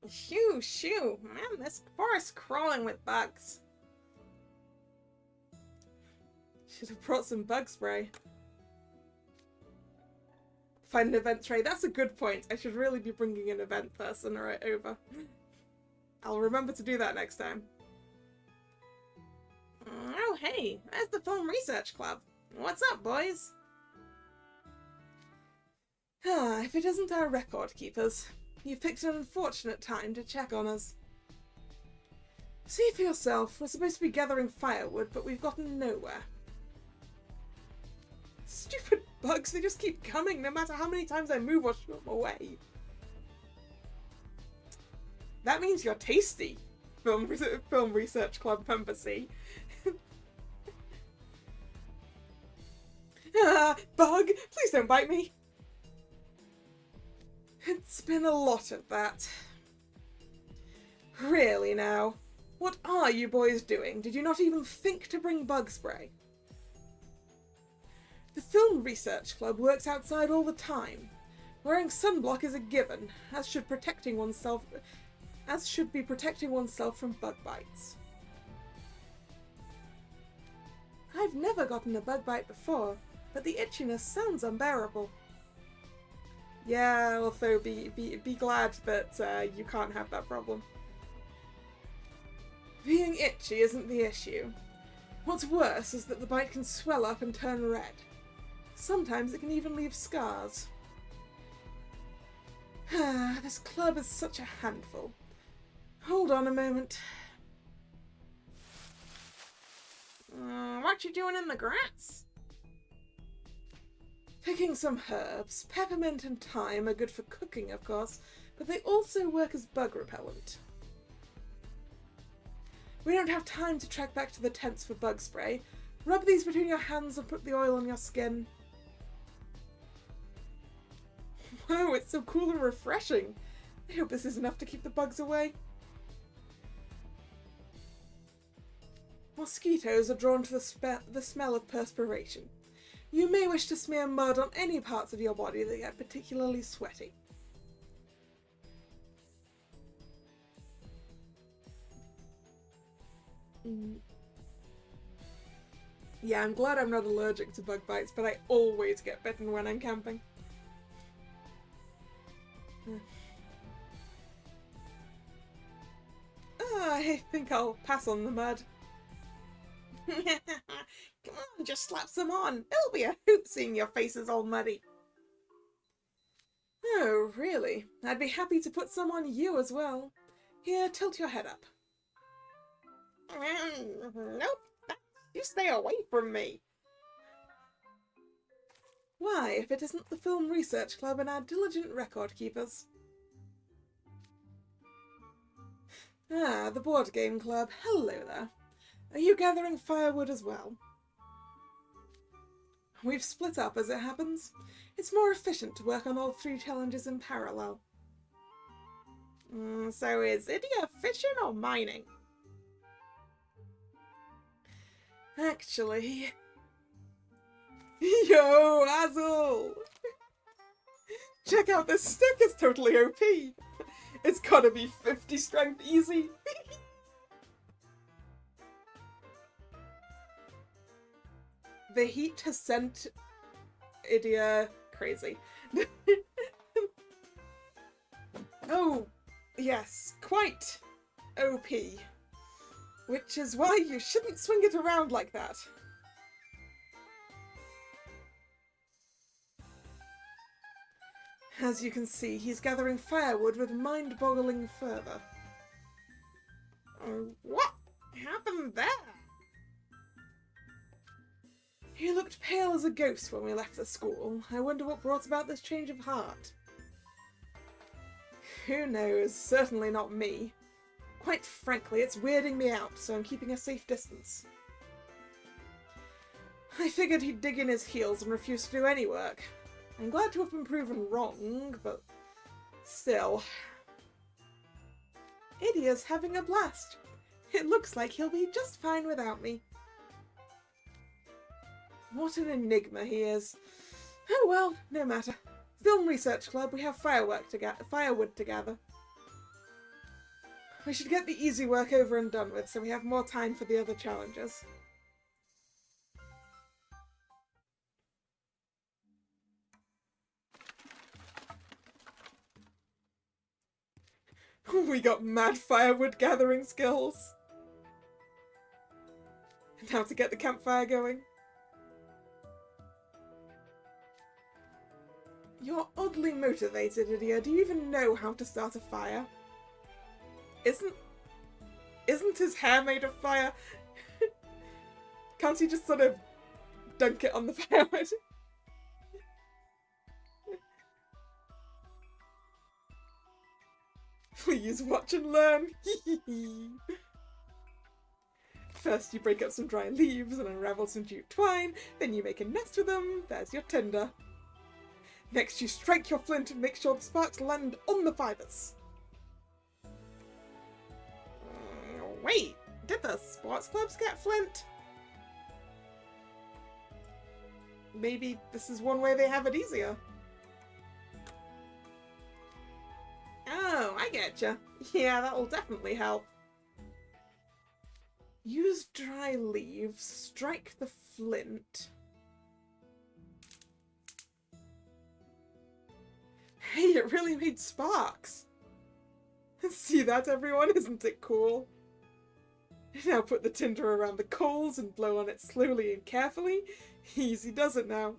Shoo, shoo! Man, this forest crawling with bugs. Should have brought some bug spray. Find an event tray. That's a good point. I should really be bringing an event person right over. I'll remember to do that next time. Oh, hey, there's the Film Research Club. What's up, boys? If it isn't our record keepers. You've picked an unfortunate time to check on us. See for yourself, we're supposed to be gathering firewood, but we've gotten nowhere. Stupid bugs, they just keep coming no matter how many times I move or shoo them away. That means you're tasty, Film Research Club member C. Bug, please don't bite me. It's been a lot of that. Really now? What are you boys doing? Did you not even think to bring bug spray? The Film Research Club works outside all the time. Wearing sunblock is a given, as should be protecting oneself from bug bites. I've never gotten a bug bite before, but the itchiness sounds unbearable. Yeah, although be glad that you can't have that problem. Being itchy isn't the issue. What's worse is that the bite can swell up and turn red. Sometimes it can even leave scars. This club is such a handful. Hold on a moment. What you doing in the grass? Picking some herbs. Peppermint and thyme are good for cooking, of course, but they also work as bug repellent. We don't have time to trek back to the tents for bug spray. Rub these between your hands and put the oil on your skin. Whoa, it's so cool and refreshing. I hope this is enough to keep the bugs away. Mosquitoes are drawn to the smell of perspiration. You may wish to smear mud on any parts of your body that get particularly sweaty. Yeah, I'm glad I'm not allergic to bug bites, but I always get bitten when I'm camping. I think I'll pass on the mud. Come on, just slap some on. It'll be a hoot seeing your faces all muddy. Oh, really? I'd be happy to put some on you as well. Here, tilt your head up. Nope. You stay away from me. Why, if it isn't the Film Research Club and our diligent record keepers? Ah, the board game club. Hello there. Are you gathering firewood as well? We've split up as it happens. It's more efficient to work on all 3 challenges in parallel. So is Idia fishing or mining? Actually... Yo, Azel! Check out this stick, it's totally OP! It's gotta be 50 strength easy! The heat has sent Idia crazy. Oh, yes, quite OP. Which is why you shouldn't swing it around like that. As you can see, he's gathering firewood with mind-boggling fervour. What happened there? He looked pale as a ghost when we left the school. I wonder what brought about this change of heart. Who knows? Certainly not me. Quite frankly, it's weirding me out, so I'm keeping a safe distance. I figured he'd dig in his heels and refuse to do any work. I'm glad to have been proven wrong, but still. Idia's having a blast. It looks like he'll be just fine without me. What an enigma he is. Oh well, no matter. Film Research Club, we have firewood to gather. We should get the easy work over and done with so we have more time for the other challenges. We got mad firewood gathering skills. Now to get the campfire going. You're oddly motivated, Idia. Do you even know how to start a fire? Isn't his hair made of fire? Can't he just sort of dunk it on the firewood? Please watch and learn. First you break up some dry leaves and unravel some jute twine, then you make a nest with them. There's your tinder. Next you strike your flint and make sure the sparks land on the fibers. Wait, did the sports clubs get flint? Maybe this is one way they have it easier. Oh, I getcha. Yeah, that'll definitely help. Use dry leaves, strike the flint. Hey, it really made sparks! See that, everyone? Isn't it cool? Now put the tinder around the coals and blow on it slowly and carefully. Easy does it now.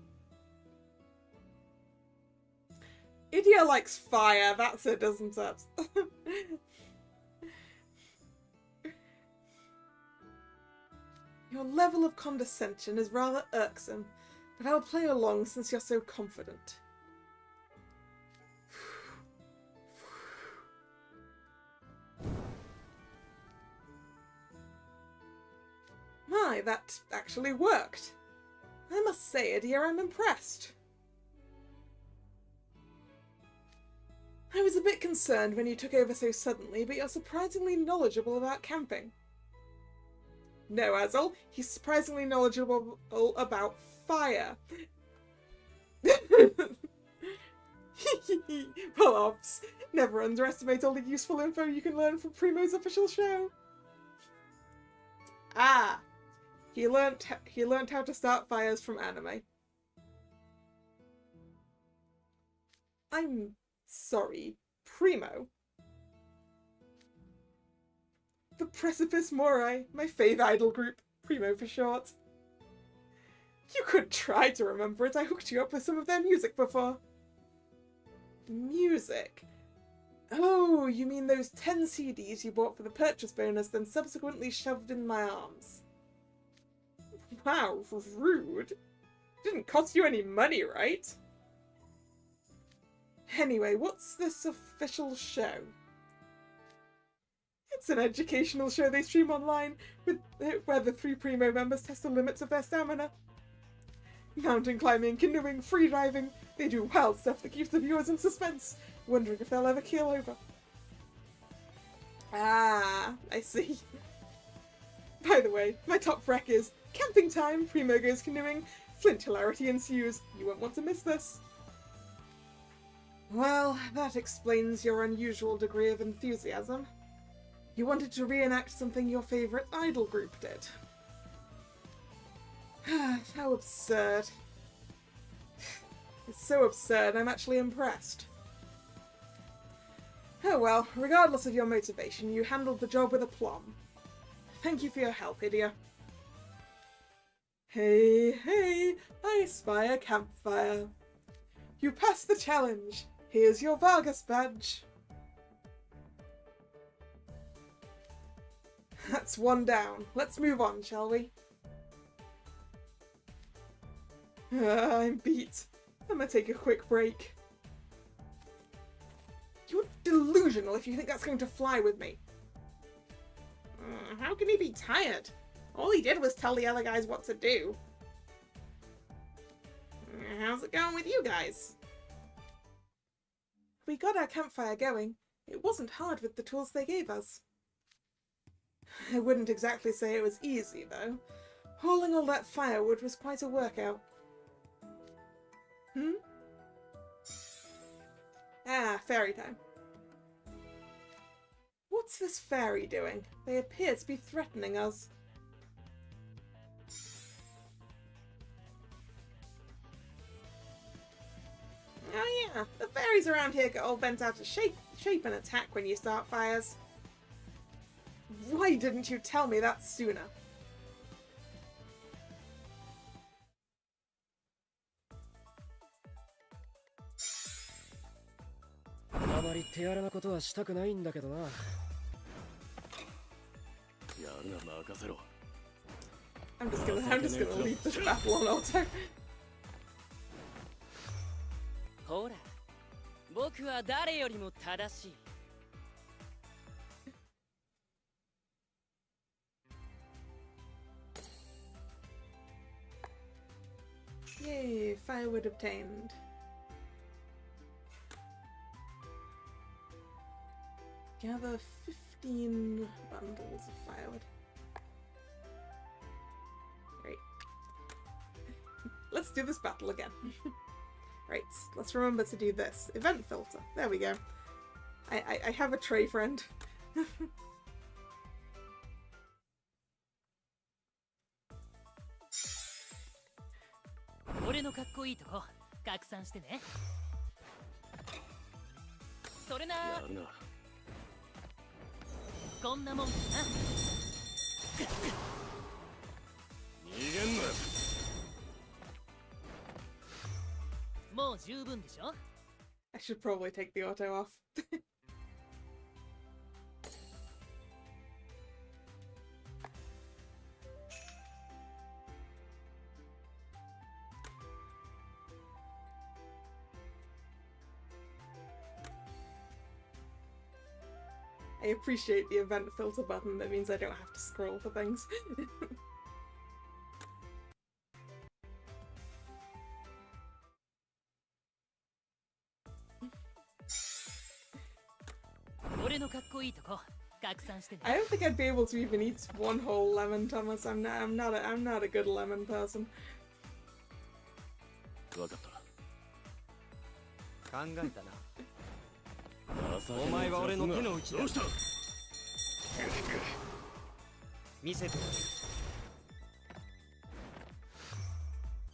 Idia likes fire, that's it, isn't it? Your level of condescension is rather irksome, but I'll play along since you're so confident. My, that actually worked. I must say, Idia, I'm impressed. I was a bit concerned when you took over so suddenly, but you're surprisingly knowledgeable about camping. No, Azel, he's surprisingly knowledgeable about fire. Well, Ops, never underestimate all the useful info you can learn from Primo's official show. Ah, he learnt how to start fires from anime. I'm sorry, Primo. The Precipice Morai, my fave idol group, Primo for short. You could try to remember it, I hooked you up with some of their music before. Music? Oh, you mean those 10 CDs you bought for the purchase bonus, then subsequently shoved in my arms. Wow, rude. Didn't cost you any money, right? Anyway, what's this official show? It's an educational show they stream online, where the 3 Primo members test the limits of their stamina. Mountain climbing, canoeing, free diving, they do wild stuff that keeps the viewers in suspense, wondering if they'll ever keel over. Ah, I see. By the way, my top rec is camping time, Primo goes canoeing, Flint hilarity ensues. You won't want to miss this. Well, that explains your unusual degree of enthusiasm. You wanted to reenact something your favourite idol group did. How absurd. It's so absurd, I'm actually impressed. Oh well, regardless of your motivation, you handled the job with aplomb. Thank you for your help, Idia. Hey, hey, I spy a campfire. You passed the challenge. Here's your Vargas badge. That's one down. Let's move on, shall we? I'm beat. I'm gonna take a quick break. You're delusional if you think that's going to fly with me. How can he be tired? All he did was tell the other guys what to do. How's it going with you guys? We got our campfire going. It wasn't hard with the tools they gave us. I wouldn't exactly say it was easy, though. Hauling all that firewood was quite a workout. Ah, fairy time. What's this fairy doing? They appear to be threatening us. Oh yeah, the fairies around here get all bent out of shape and attack when you start fires. Why didn't you tell me that sooner? I'm just gonna leave this battle on auto. ほら、僕は誰よりも正しい。Yay, firewood obtained. Gather 15 bundles of firewood. Great. Let's do this battle again. Right, let's remember to do this. Event filter. There we go. I have a tray friend. 俺のかっこいいとこ拡散してね。それな。やるな。こんなもんかな。逃げんな。もう十分でしょ? I should probably take the auto off. I appreciate the event filter button. That means I don't have to scroll for things. 俺のかっこいいとこ拡散してね。 I don't think I'd be able to even eat one whole lemon, Thomas. I'm not a good lemon person. わかった。考えたな。お前は俺の手の内だ。どうした？見せてや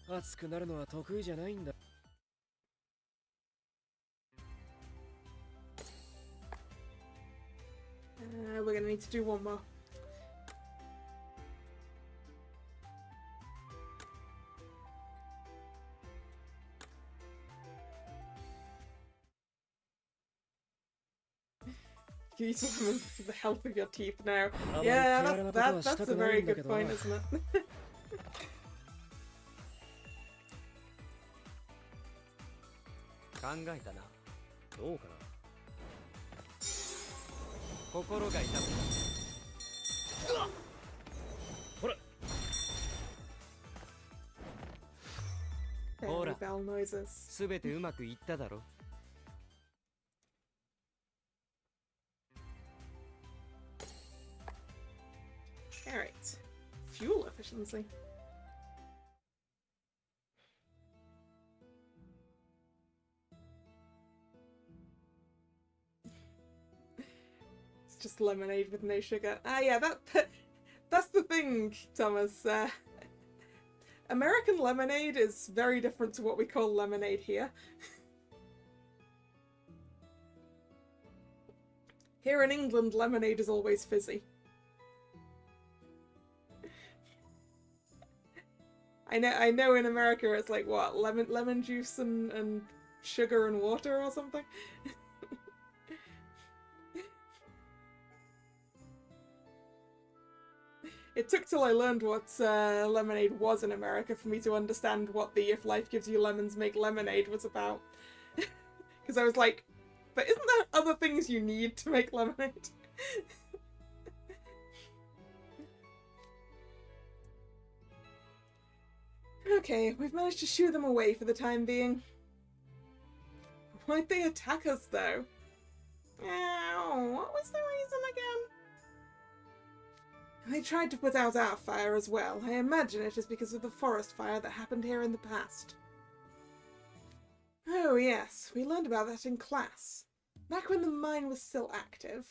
る。熱くなるのは得意じゃないんだ。We're gonna need to do one more. You eat lemon for the health of your teeth now. Yeah, that's a very good point, isn't it? 考えたな。どうかな。心が痛む。ほら。ほら。Bell noises. すべてうまくいっただろ。Alright. Fuel efficiency. It's just lemonade with no sugar. Ah, yeah, that's the thing, Thomas. American lemonade is very different to what we call lemonade here. Here in England, lemonade is always fizzy. I know in America it's like what, lemon juice and sugar and water or something. It took till I learned what lemonade was in America for me to understand what the "if life gives you lemons, make lemonade" was about. Because I was like, but isn't there other things you need to make lemonade? Okay, we've managed to shoo them away for the time being. Why'd they attack us, though? Ow, what was the reason again? They tried to put out our fire as well. I imagine it is because of the forest fire that happened here in the past. Oh yes, we learned about that in class. Back when the mine was still active.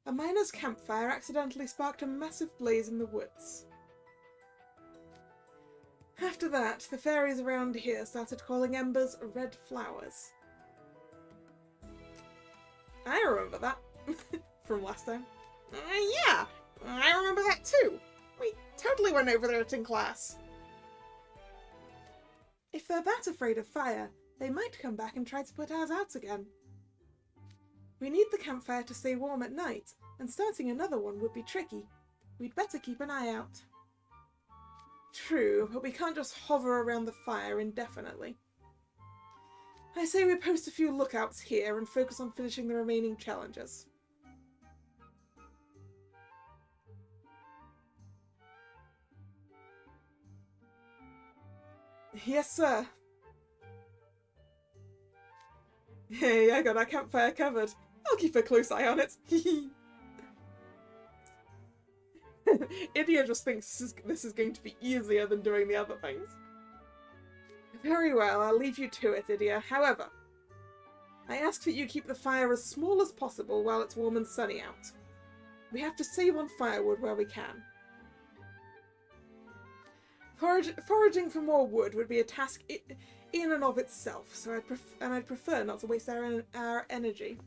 A miner's campfire accidentally sparked a massive blaze in the woods. After that, the fairies around here started calling embers red flowers. I remember that from last time. Yeah, I remember that too. We totally went over it in class. If they're that afraid of fire, they might come back and try to put ours out again. We need the campfire to stay warm at night, and starting another one would be tricky. We'd better keep an eye out. True, but we can't just hover around the fire indefinitely. I say we post a few lookouts here and focus on finishing the remaining challenges. Yes, sir. Hey, I got our campfire covered. I'll keep a close eye on it. Idia just thinks this is going to be easier than doing the other things. Very well, I'll leave you to it, Idia. However, I ask that you keep the fire as small as possible while it's warm and sunny out. We have to save on firewood where we can. Foraging for more wood would be a task in and of itself, so I'd prefer not to waste our energy.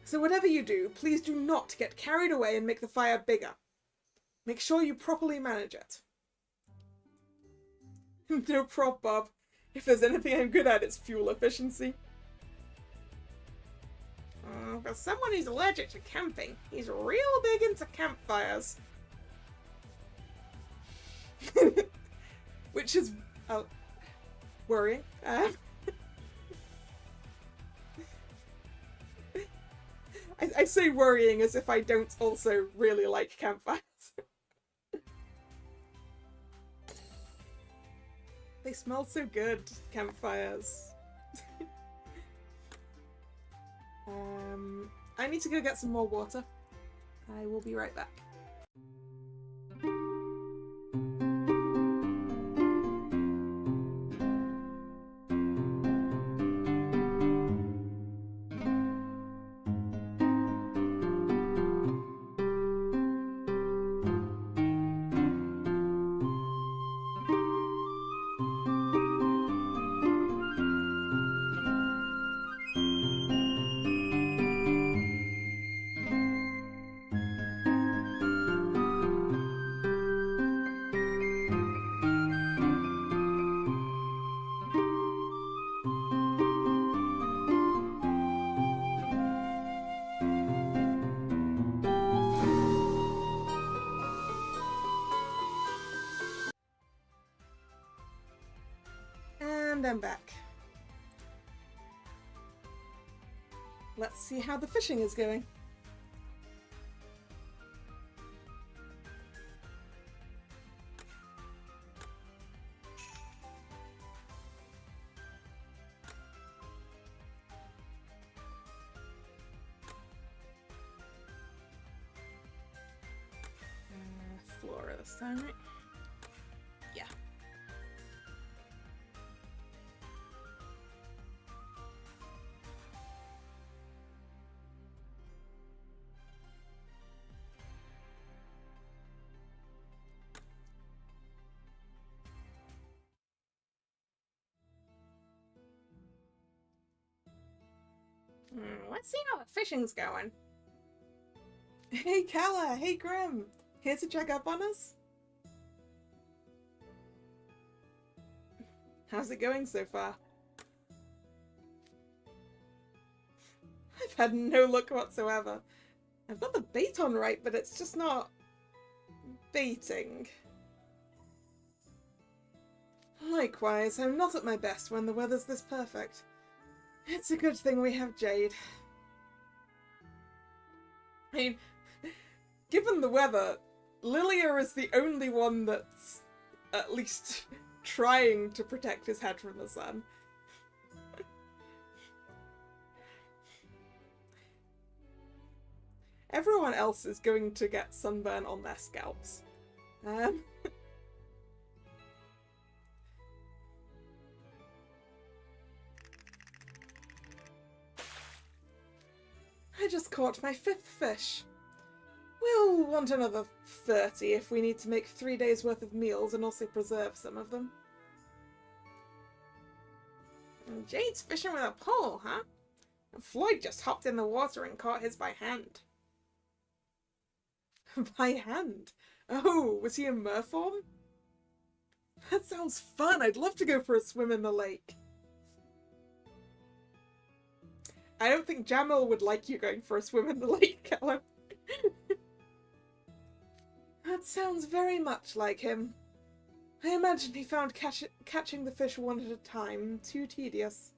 So whatever you do, please do not get carried away and make the fire bigger. Make sure you properly manage it. No prob, Bob. If there's anything I'm good at, it's fuel efficiency. For someone who's allergic to camping, he's real big into campfires. Which is worrying. I say worrying as if I don't also really like campfires. They smell so good, campfires. I need to go get some more water. I will be right back. And I'm back. Let's see how the fishing is going. Flora this time, right? Yeah. Let's see how the fishing's going. Hey Kalla, hey Grim, here to check up on us? How's it going so far? I've had no luck whatsoever. I've got the bait on right, but it's just not baiting. Likewise, I'm not at my best when the weather's this perfect. It's a good thing we have Jade. I mean, given the weather, Lilia is the only one that's at least trying to protect his head from the sun. Everyone else is going to get sunburn on their scalps. I just caught my 5th fish. We'll want another 30 if we need to make 3 days worth of meals and also preserve some of them. And Jade's fishing with a pole, huh? And Floyd just hopped in the water and caught his by hand. By hand? Oh, was he in merform? That sounds fun. I'd love to go for a swim in the lake. I don't think Jamil would like you going for a swim in the lake, Kalla. That sounds very much like him. I imagine he found catching the fish one at a time too tedious.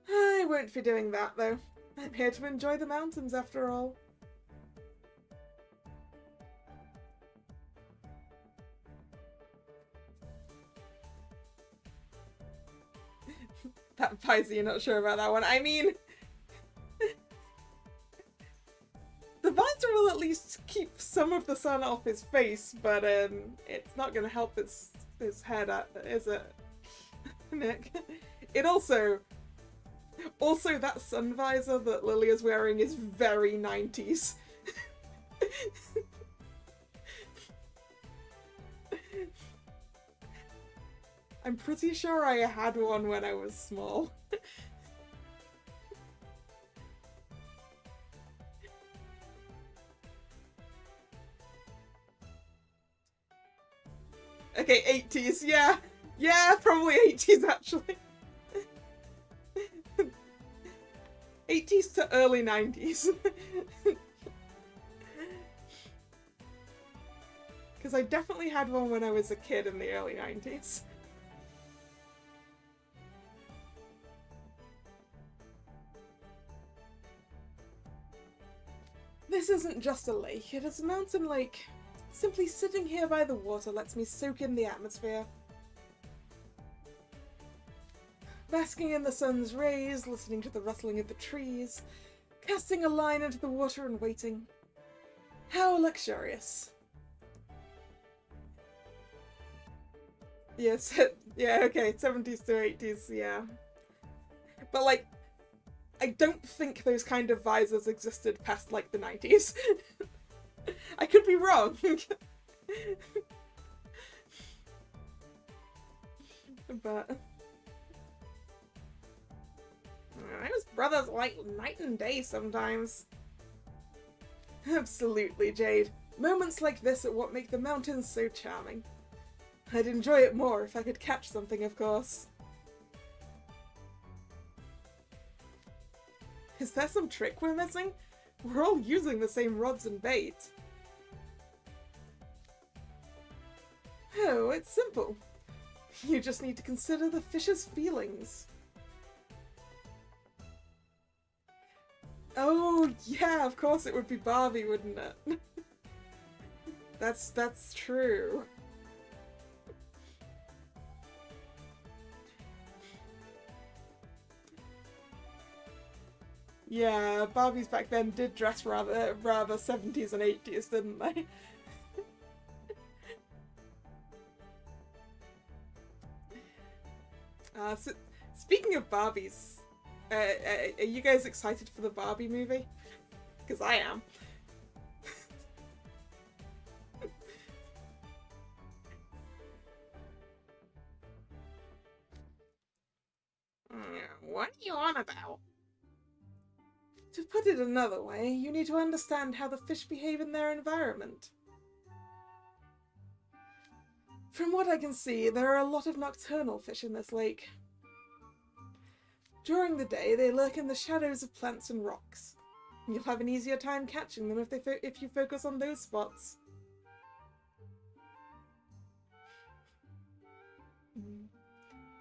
I won't be doing that, though. I'm here to enjoy the mountains, after all. That Paisy, you're not sure about that one. I mean, the visor will at least keep some of the sun off his face, but it's not going to help his head, is it, Nick? It also that sun visor that Lilia's wearing is very 90s. I'm pretty sure I had one when I was small. Okay, 80s, yeah. Yeah, probably 80s actually. 80s to early 90s. Because I definitely had one when I was a kid in the early 90s. This isn't just a lake, it is a mountain lake. Simply sitting here by the water lets me soak in the atmosphere. Basking in the sun's rays, listening to the rustling of the trees, casting a line into the water and waiting. How luxurious. Yes, yeah, okay, 70s to 80s, yeah. But like, I don't think those kind of visors existed past, like, the 90s. I could be wrong. But... those brothers like night and day sometimes. Absolutely, Jade. Moments like this are what make the mountains so charming. I'd enjoy it more if I could catch something, of course. Is there some trick we're missing? We're all using the same rods and bait. Oh, it's simple. You just need to consider the fish's feelings. Oh, yeah, of course it would be Barbie, wouldn't it? That's true. Yeah, Barbies back then did dress rather 70s and 80s, didn't they? So, speaking of Barbies, are you guys excited for the Barbie movie? Because I am. What are you on about? To put it another way, you need to understand how the fish behave in their environment. From what I can see, there are a lot of nocturnal fish in this lake. During the day, they lurk in the shadows of plants and rocks. You'll have an easier time catching them if you focus on those spots.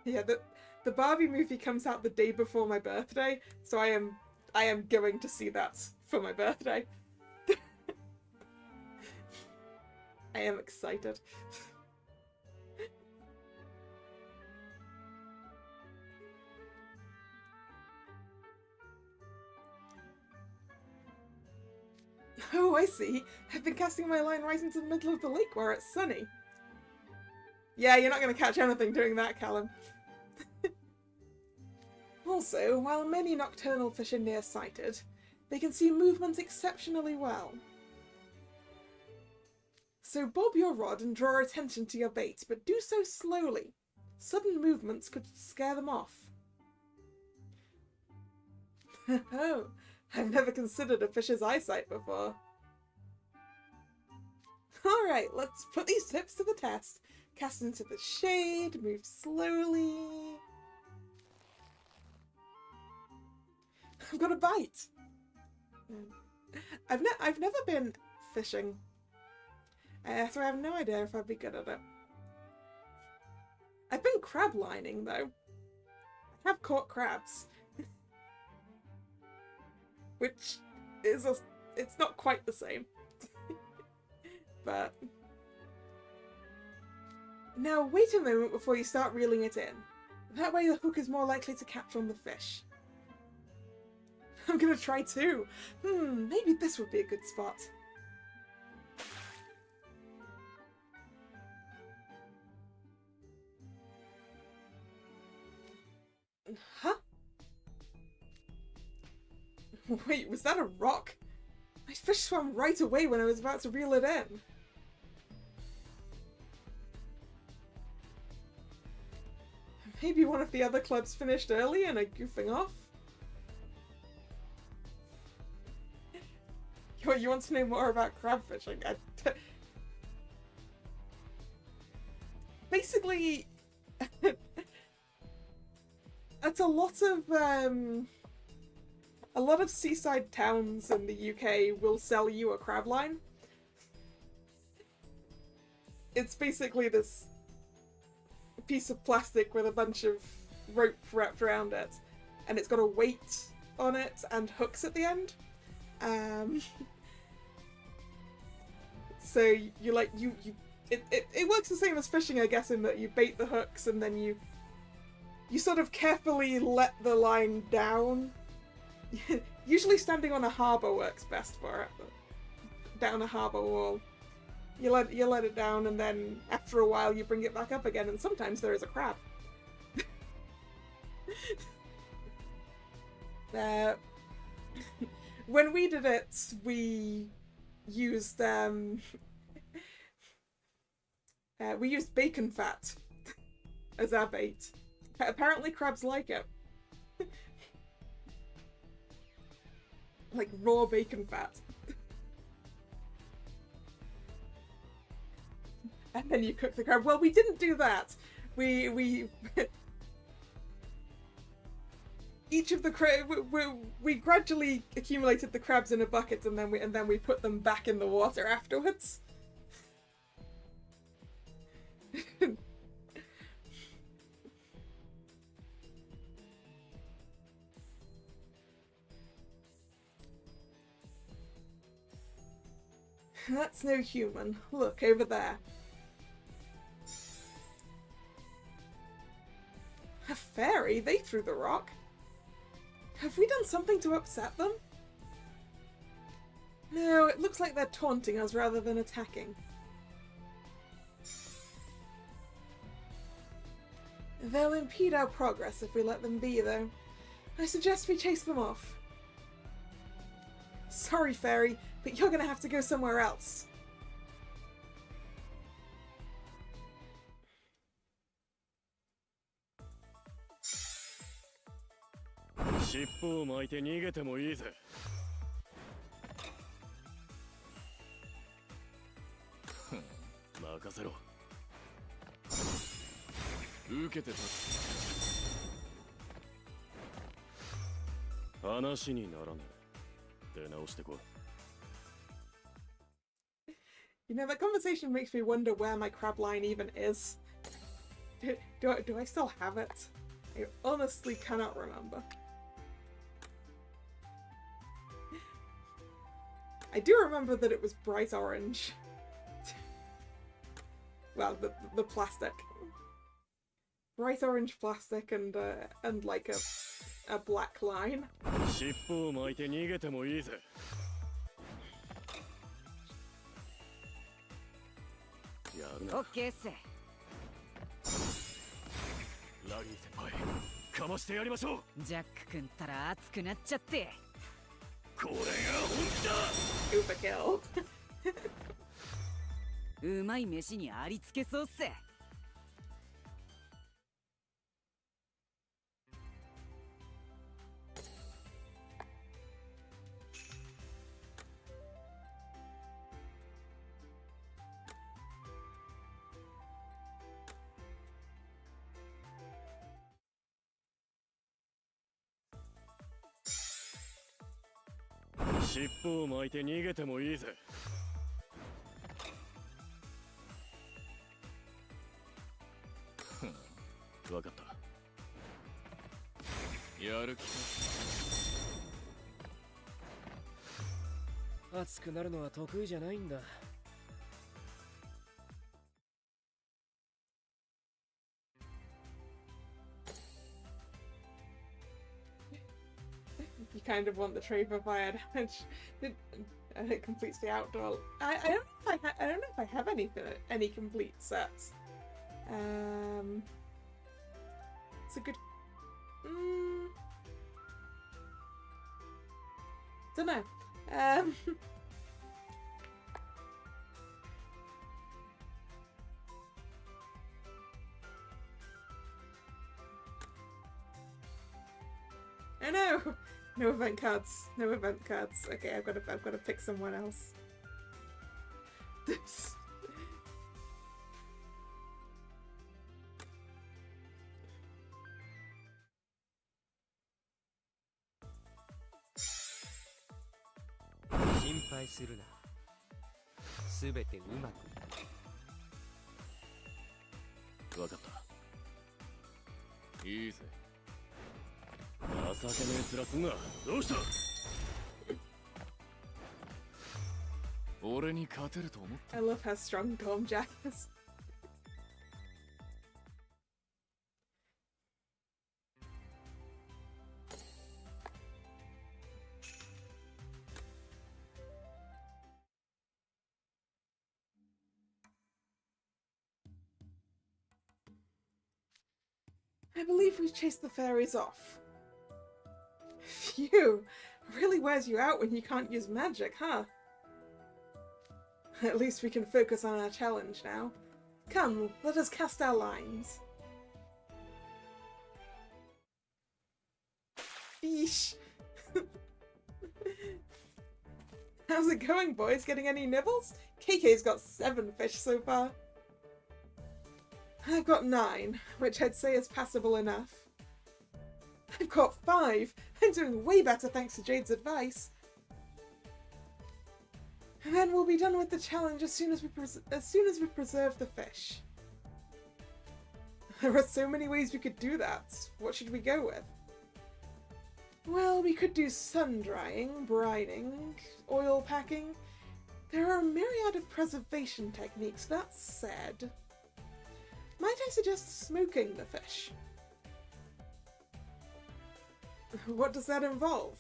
Yeah, the Barbie movie comes out the day before my birthday, so I am going to see that for my birthday. I am excited. Oh, I see. I've been casting my line right into the middle of the lake where it's sunny. Yeah, you're not going to catch anything doing that, Callum. Also, while many nocturnal fish are near-sighted, they can see movement exceptionally well. So bob your rod and draw attention to your bait, but do so slowly. Sudden movements could scare them off. Oh, I've never considered a fish's eyesight before. Alright, let's put these tips to the test. Cast into the shade, move slowly. I've got a bite! I've never been fishing, so I have no idea if I'd be good at it. I've been crab lining though. I have caught crabs. Which is it's not quite the same. But now wait a moment before you start reeling it in. That way the hook is more likely to catch on the fish. I'm gonna try too. Maybe this would be a good spot. Huh? Wait, was that a rock? My fish swam right away when I was about to reel it in. Maybe one of the other clubs finished early and are goofing off? You want to know more about crab fishing? Basically, it's a lot of seaside towns in the UK will sell you a crab line. It's basically this piece of plastic with a bunch of rope wrapped around it, and it's got a weight on it and hooks at the end. So it works the same as fishing, I guess, in that you bait the hooks and then you sort of carefully let the line down. Usually standing on a harbour works best for it. Down a harbour wall. You let it down, and then after a while you bring it back up again, and sometimes there is a crab. When we did it, we used bacon fat as our bait. Apparently crabs like it. Like raw bacon fat. And then you cook the crab. Well, we didn't do that. We each of the we gradually accumulated the crabs in a bucket, and then we put them back in the water afterwards. That's no human. Look, over there. A fairy? They threw the rock. Have we done something to upset them? No, it looks like they're taunting us rather than attacking. They'll impede our progress if we let them be, though. I suggest we chase them off. Sorry, fairy, but you're gonna have to go somewhere else. 受けて立つ。話にならねえ。出直してこい。 You know, that conversation makes me wonder where my crab line even is. Do I still have it? I honestly cannot remember. I do remember that it was bright orange. Well, the plastic. Bright orange plastic and like a black line. 尻尾を巻いて逃げてもいいぜ。やるな。オッケーっす。ラギー先輩、かましてやりましょう。ジャック君ったら熱くなっちゃって。これが本気だ。 Super kill. うまい飯にありつけそうっす。尻尾を巻いて逃げてもいいぜ。わかった。やる気か。熱くなるのは得意じゃないんだ。You kind of want the tray for fire damage. It completes the outdoor. I don't know if I don't know if I have any complete sets. It's a good. Don't know. I know. No event cards. No event cards. Okay, I've got to pick someone else. This. I love how strong Tom Jack is. I believe we've chased the fairies off. Phew! Really wears you out when you can't use magic, huh? At least we can focus on our challenge now. Come, let us cast our lines. Yeesh. How's it going, boys? Getting any nibbles? KK's got 7 fish so far. I've got 9, which I'd say is passable enough. I've got 5. I'm doing way better thanks to Jade's advice. And then we'll be done with the challenge as soon as we preserve the fish. There are so many ways we could do that. What should we go with? Well, we could do sun drying, brining, oil packing. There are a myriad of preservation techniques, that said. Might I suggest smoking the fish? What does that involve?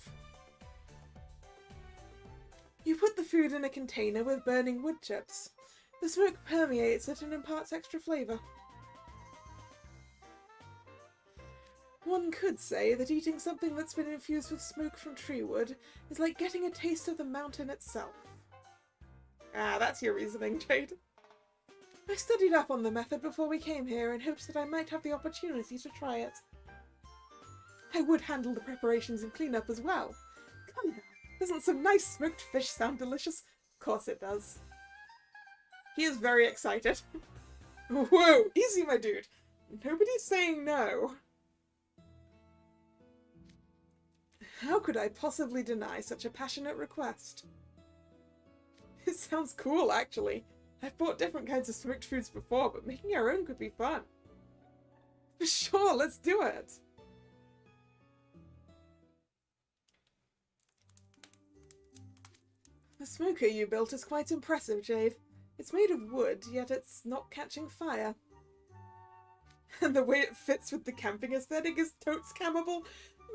You put the food in a container with burning wood chips. The smoke permeates it and imparts extra flavour. One could say that eating something that's been infused with smoke from tree wood is like getting a taste of the mountain itself. Ah, that's your reasoning, Jade. I studied up on the method before we came here in hopes that I might have the opportunity to try it. I would handle the preparations and cleanup as well. Come now, doesn't some nice smoked fish sound delicious? Of course it does. He is very excited. Whoa, easy my dude. Nobody's saying no. How could I possibly deny such a passionate request? It sounds cool, actually. I've bought different kinds of smoked foods before, but making our own could be fun. For sure, let's do it! The smoker you built is quite impressive, Jade. It's made of wood, yet it's not catching fire. And the way it fits with the camping aesthetic is totes campable.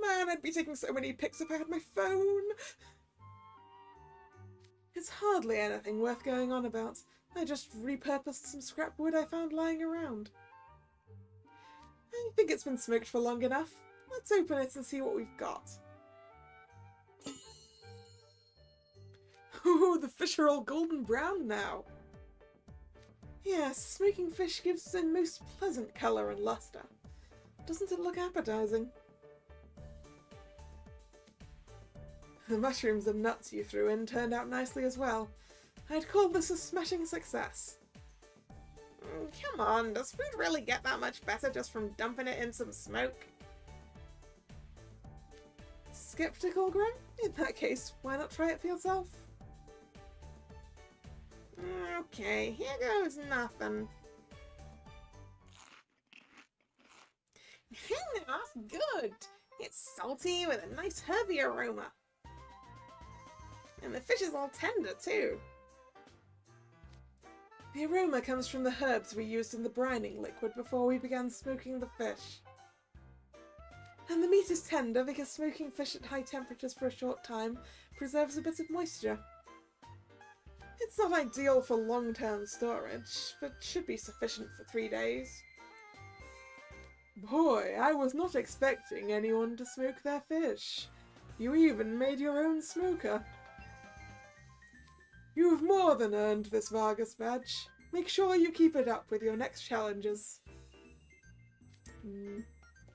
Man, I'd be taking so many pics if I had my phone. It's hardly anything worth going on about. I just repurposed some scrap wood I found lying around. I think it's been smoked for long enough. Let's open it and see what we've got. Oh, the fish are all golden brown now. Yes, smoking fish gives a most pleasant colour and lustre. Doesn't it look appetizing? The mushrooms and nuts you threw in turned out nicely as well. I'd call this a smashing success. Come on, does food really get that much better just from dumping it in some smoke? Skeptical, Grim? In that case, why not try it for yourself? Okay, here goes nothing. Enough, good! It's salty with a nice herby aroma. And the fish is all tender too. The aroma comes from the herbs we used in the brining liquid before we began smoking the fish. And the meat is tender because smoking fish at high temperatures for a short time preserves a bit of moisture. It's not ideal for long-term storage, but should be sufficient for 3 days. Boy, I was not expecting anyone to smoke their fish. You even made your own smoker. You've more than earned this Vargas badge. Make sure you keep it up with your next challenges.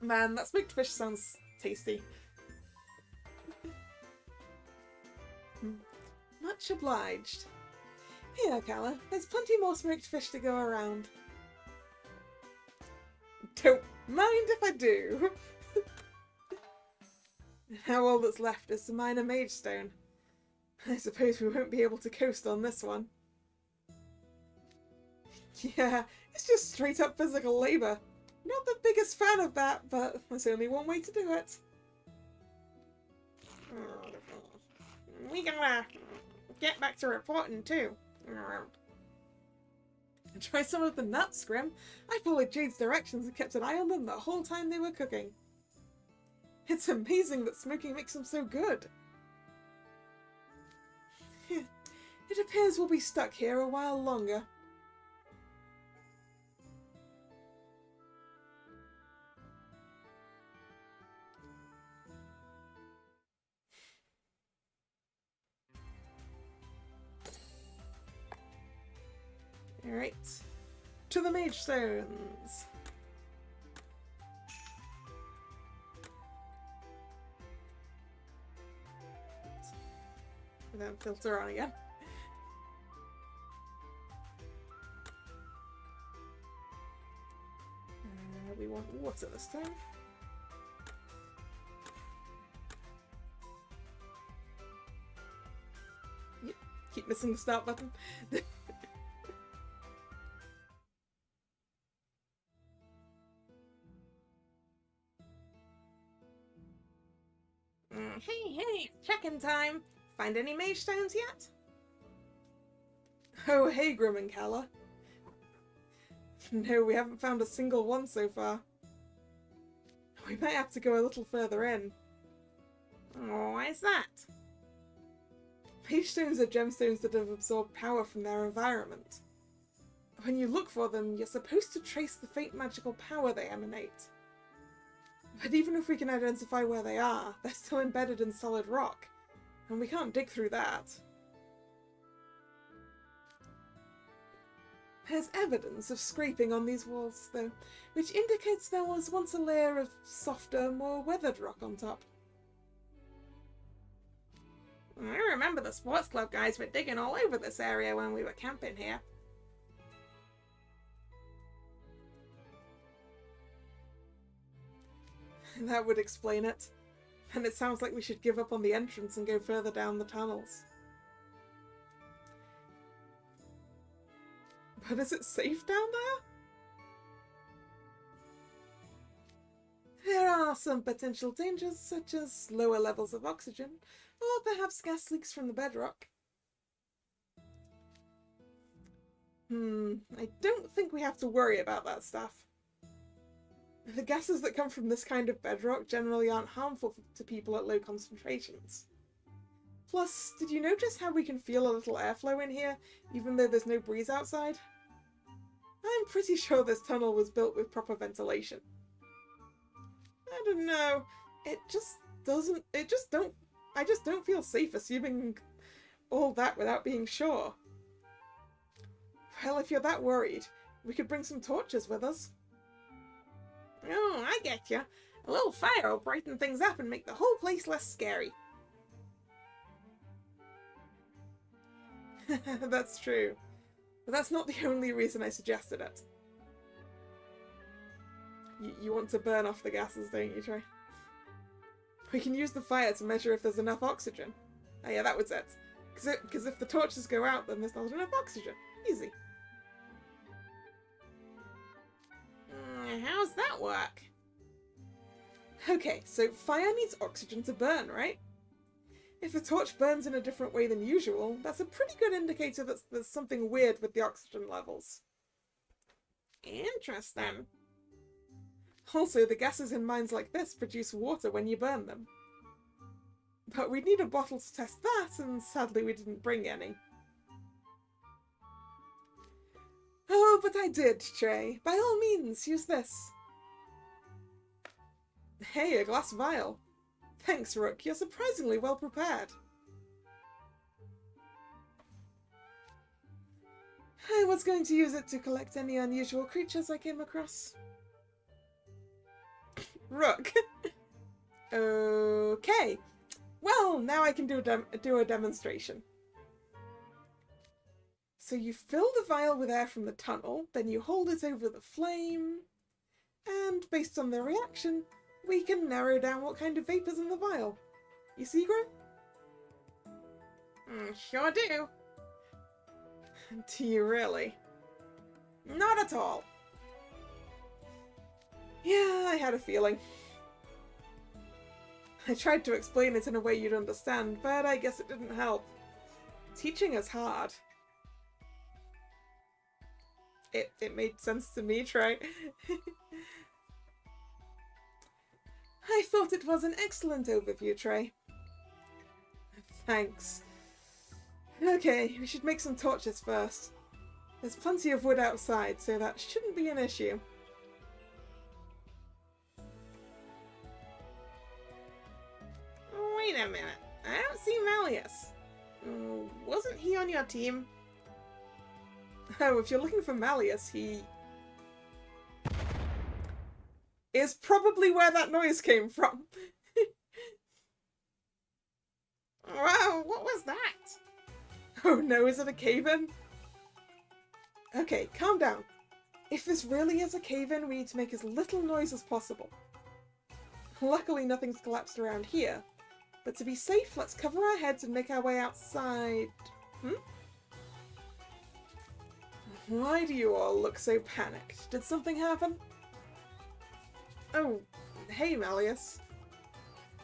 Man, that smoked fish sounds tasty. Much obliged. Here, Kalla, there's plenty more smoked fish to go around. Don't mind if I do. Now all that's left is to mine a mage stone. I suppose we won't be able to coast on this one. Yeah, it's just straight up physical labour. Not the biggest fan of that, but there's only one way to do it. We can get back to reporting too. And try some of the nuts, Grim. I followed Jade's directions and kept an eye on them the whole time they were cooking. It's amazing that smoking makes them so good. It appears we'll be stuck here a while longer. Alright. To the mage stones. And then filter on again. We want water this time. Yep, keep missing the start button. Hey, check-in time! Find any mage stones yet? Oh, hey, Grim and Kalla. No, we haven't found a single one so far. We might have to go a little further in. Oh, why is that? Mage stones are gemstones that have absorbed power from their environment. When you look for them, you're supposed to trace the faint magical power they emanate. But even if we can identify where they are, they're still embedded in solid rock, and we can't dig through that. There's evidence of scraping on these walls, though, which indicates there was once a layer of softer, more weathered rock on top. I remember the sports club guys were digging all over this area when we were camping here. That would explain it. And it sounds like we should give up on the entrance and go further down the tunnels. But is it safe down there? There are some potential dangers, such as lower levels of oxygen, or perhaps gas leaks from the bedrock. I don't think we have to worry about that stuff. The gases that come from this kind of bedrock generally aren't harmful to people at low concentrations. Plus, did you notice how we can feel a little airflow in here, even though there's no breeze outside? I'm pretty sure this tunnel was built with proper ventilation. I don't know. I just don't feel safe assuming all that without being sure. Well, if you're that worried, we could bring some torches with us. Oh, I get you. A little fire will brighten things up and make the whole place less scary. That's true. But that's not the only reason I suggested it. You want to burn off the gases, don't you, Trey? We can use the fire to measure if there's enough oxygen. Oh yeah, that was it. Because if the torches go out, then there's not enough oxygen. Easy. How's that work? Okay, so fire needs oxygen to burn, right? If a torch burns in a different way than usual, that's a pretty good indicator that there's something weird with the oxygen levels. Interesting. Also, the gases in mines like this produce water when you burn them. But we'd need a bottle to test that, and sadly we didn't bring any. Oh, but I did, Trey. By all means, use this. Hey, a glass vial. Thanks, Rook. You're surprisingly well prepared. I was going to use it to collect any unusual creatures I came across. Rook. Okay. Well, now I can do a demonstration. So you fill the vial with air from the tunnel, then you hold it over the flame, and based on the reaction, we can narrow down what kind of vapor's in the vial. You see, Gro? Sure do. Do you really? Not at all. Yeah, I had a feeling. I tried to explain it in a way you'd understand, but I guess it didn't help. Teaching is hard. It made sense to me, Trey. I thought it was an excellent overview, Trey. Thanks. Okay, we should make some torches first. There's plenty of wood outside, so that shouldn't be an issue. Wait a minute. I don't see Malleus. Wasn't he on your team? Oh, if you're looking for Malleus, he is probably where that noise came from. Wow, what was that? Oh no, is it a cave-in? Okay, calm down. If this really is a cave-in, we need to make as little noise as possible. Luckily, nothing's collapsed around here. But to be safe, let's cover our heads and make our way outside. Why do you all look so panicked? Did something happen? Oh, hey, Malleus.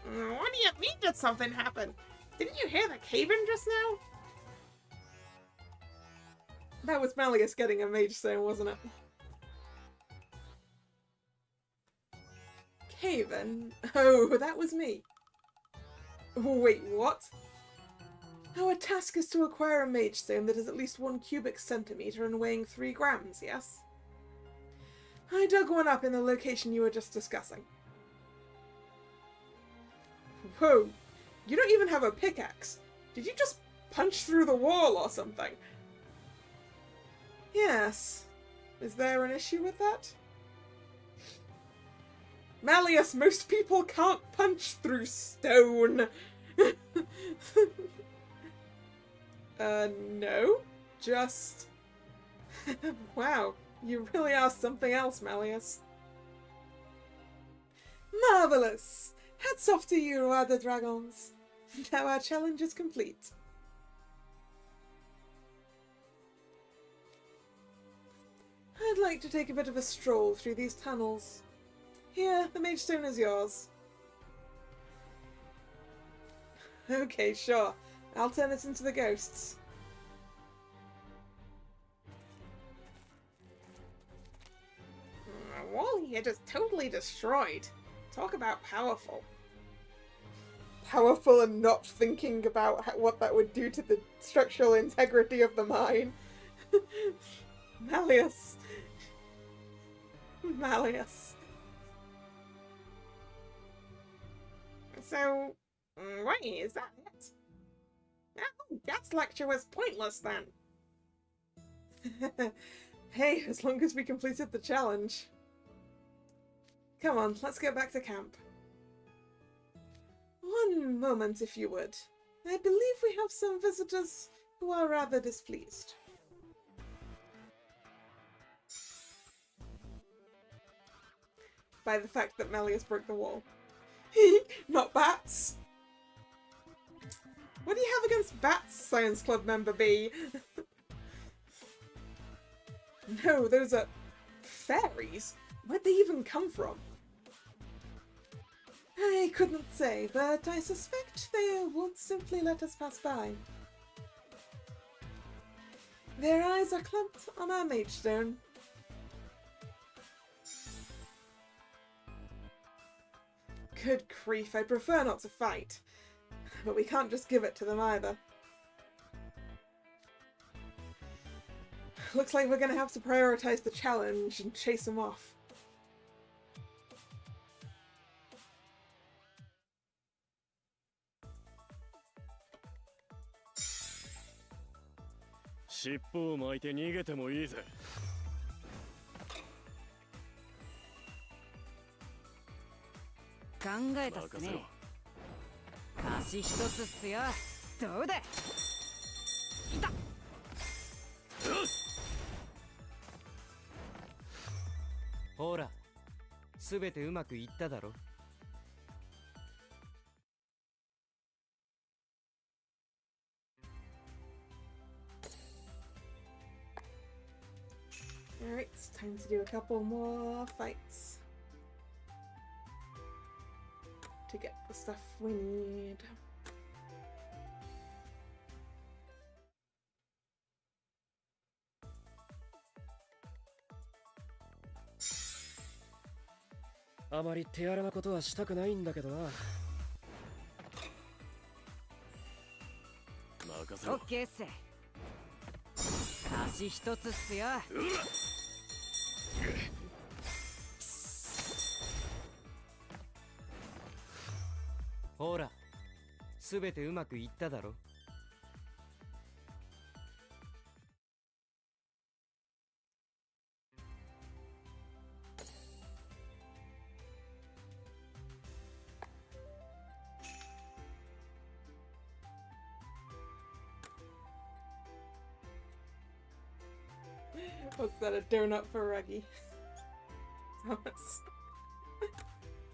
What do you mean did something happen? Didn't you hear the cave-in just now? That was Malleus getting a mage stone, wasn't it? Cave-in? Oh, that was me. Wait, what? Our task is to acquire a mage stone that is at least 1 cubic centimeter and weighing 3 grams, yes? I dug one up in the location you were just discussing. Whoa, you don't even have a pickaxe. Did you just punch through the wall or something? Yes. Is there an issue with that? Malleus, most people can't punch through stone. No. Just... Wow, you really are something else, Malleus. Marvelous! Hats off to you, other dragons. Now our challenge is complete. I'd like to take a bit of a stroll through these tunnels. Here, the mage stone is yours. Okay, sure. I'll turn it into the ghosts. A wall here just totally destroyed. Talk about powerful. Powerful and not thinking about what that would do to the structural integrity of the mine. Malleus. Malleus. So, wait, is that it? Oh, gas lecture was pointless then. Hey, as long as we completed the challenge. Come on, let's get back to camp. One moment, if you would. I believe we have some visitors who are rather displeased. By the fact that Malleus broke the wall. Not bats! What do you have against bats, Science Club member B? No, those are fairies. Where'd they even come from? I couldn't say, but I suspect they won't simply let us pass by. Their eyes are clamped on our mage stone. Good grief, I prefer not to fight. But we can't just give it to them either. Looks like we're gonna have to prioritize the challenge and chase them off.尻尾を巻いて逃げてもいいぜ。考えたっすね。貸し一つっすよ。どうだ。いた。ほら、すべてうまくいっただろ。Alright, it's time to do a couple more fights. To get the stuff we need.あまり手荒なことはしたくないんだけどな。任せろ。オッケーっす。貸し一つっすよ。ほら、すべてうまくいっただろ。Was that a donut for Reggie? Thomas.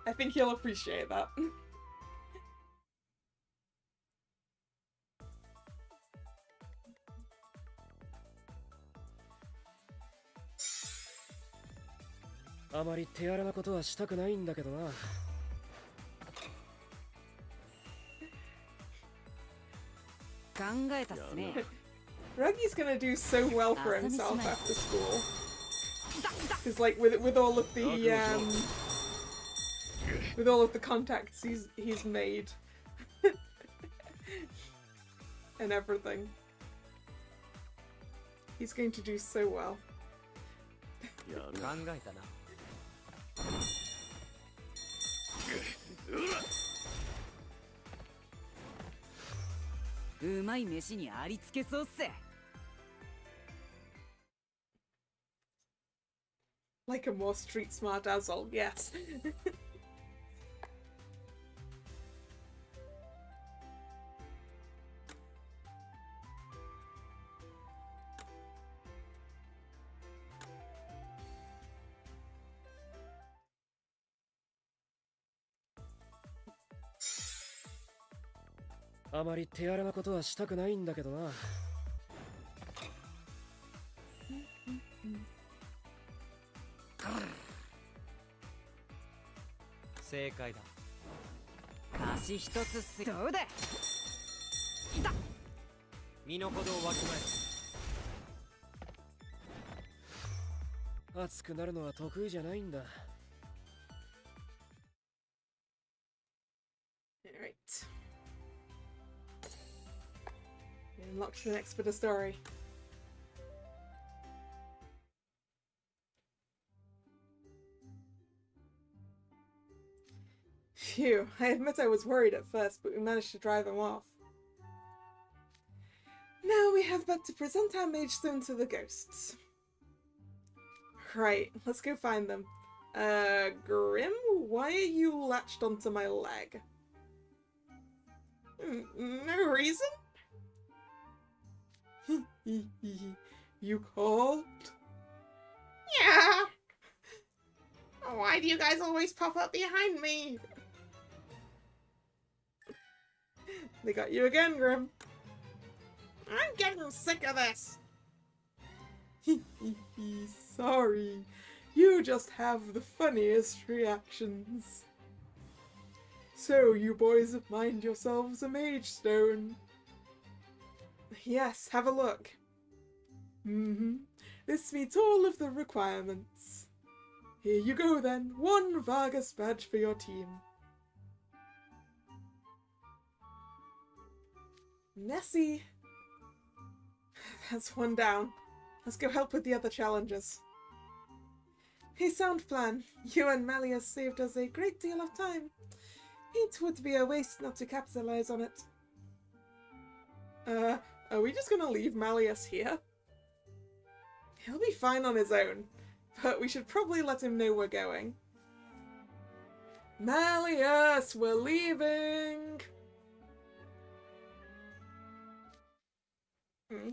I think he'll appreciate that. I あまり手荒なことはしたくないんだけどな。考えたっすね。Reggie's gonna do so well for himself after school. Because like with all of the contacts he's made and everything, he's going to do so well. 考えたな。うまい飯にありつけそうっす。Like a more street smart Azul, yes. あまり手荒なことはしたくないんだけどな。正解だ。貸し一つっす。どうだ。いた。身の程をわきまえ熱くなるのは得意じゃないんだ。Alright. Unlock the next bit of story. Phew, I admit I was worried at first, but we managed to drive him off. Now we have but to present our mage stone to the ghosts. Right, let's go find them. Grim, why are you latched onto my leg? No reason? You called? Yeah! Why do you guys always pop up behind me? They got you again, Grim. I'm getting sick of this. Sorry. You just have the funniest reactions. So, you boys have mined yourselves a mage stone. Yes, have a look. This meets all of the requirements. Here you go then, 1 Vargas badge for your team. Nessie. That's 1 down. Let's go help with the other challenges. A sound plan. You and Malleus saved us a great deal of time. It would be a waste not to capitalize on it. Are we just gonna leave Malleus here? He'll be fine on his own, but we should probably let him know we're going. Malleus, we're leaving!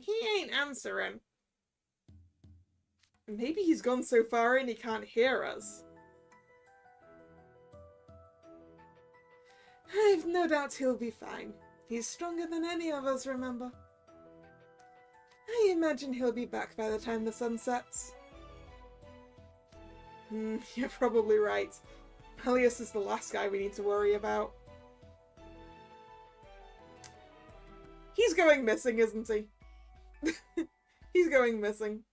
He ain't answering. Maybe he's gone so far in he can't hear us. I've no doubt he'll be fine. He's stronger than any of us, remember? I imagine he'll be back by the time the sun sets. You're probably right. Malleus is the last guy we need to worry about. He's going missing, isn't he? He's going missing.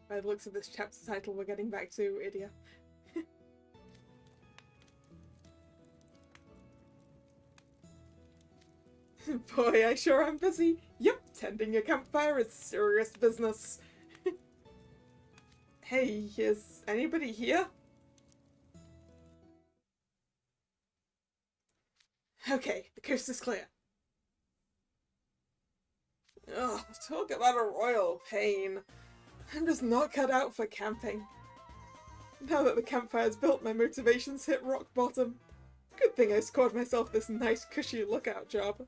By the looks of this chapter title, we're getting back to Idia. Boy, I sure am busy. Yep, tending a campfire is serious business. Hey, is anybody here? Okay, the coast is clear. Ugh, talk about a royal pain. I'm just not cut out for camping. Now that the campfire's built, my motivations hit rock bottom. Good thing I scored myself this nice cushy lookout job.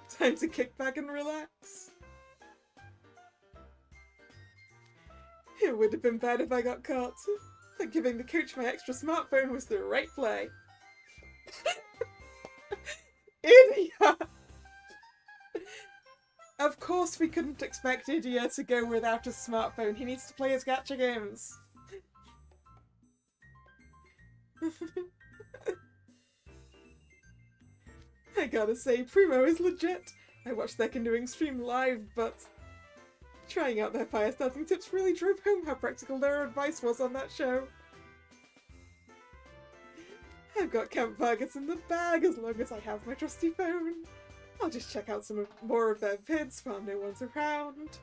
Time to kick back and relax. It would have been bad if I got caught, but giving the coach my extra smartphone was the right play. Idiot! Of course we couldn't expect Idia to go without a smartphone. He needs to play his gacha games. I gotta say, Primo is legit. I watched their canoeing stream live, but trying out their fire starting tips really drove home how practical their advice was on that show. I've got Camp Vargas in the bag as long as I have my trusty phone. I'll just check out some more of their vids while no one's around.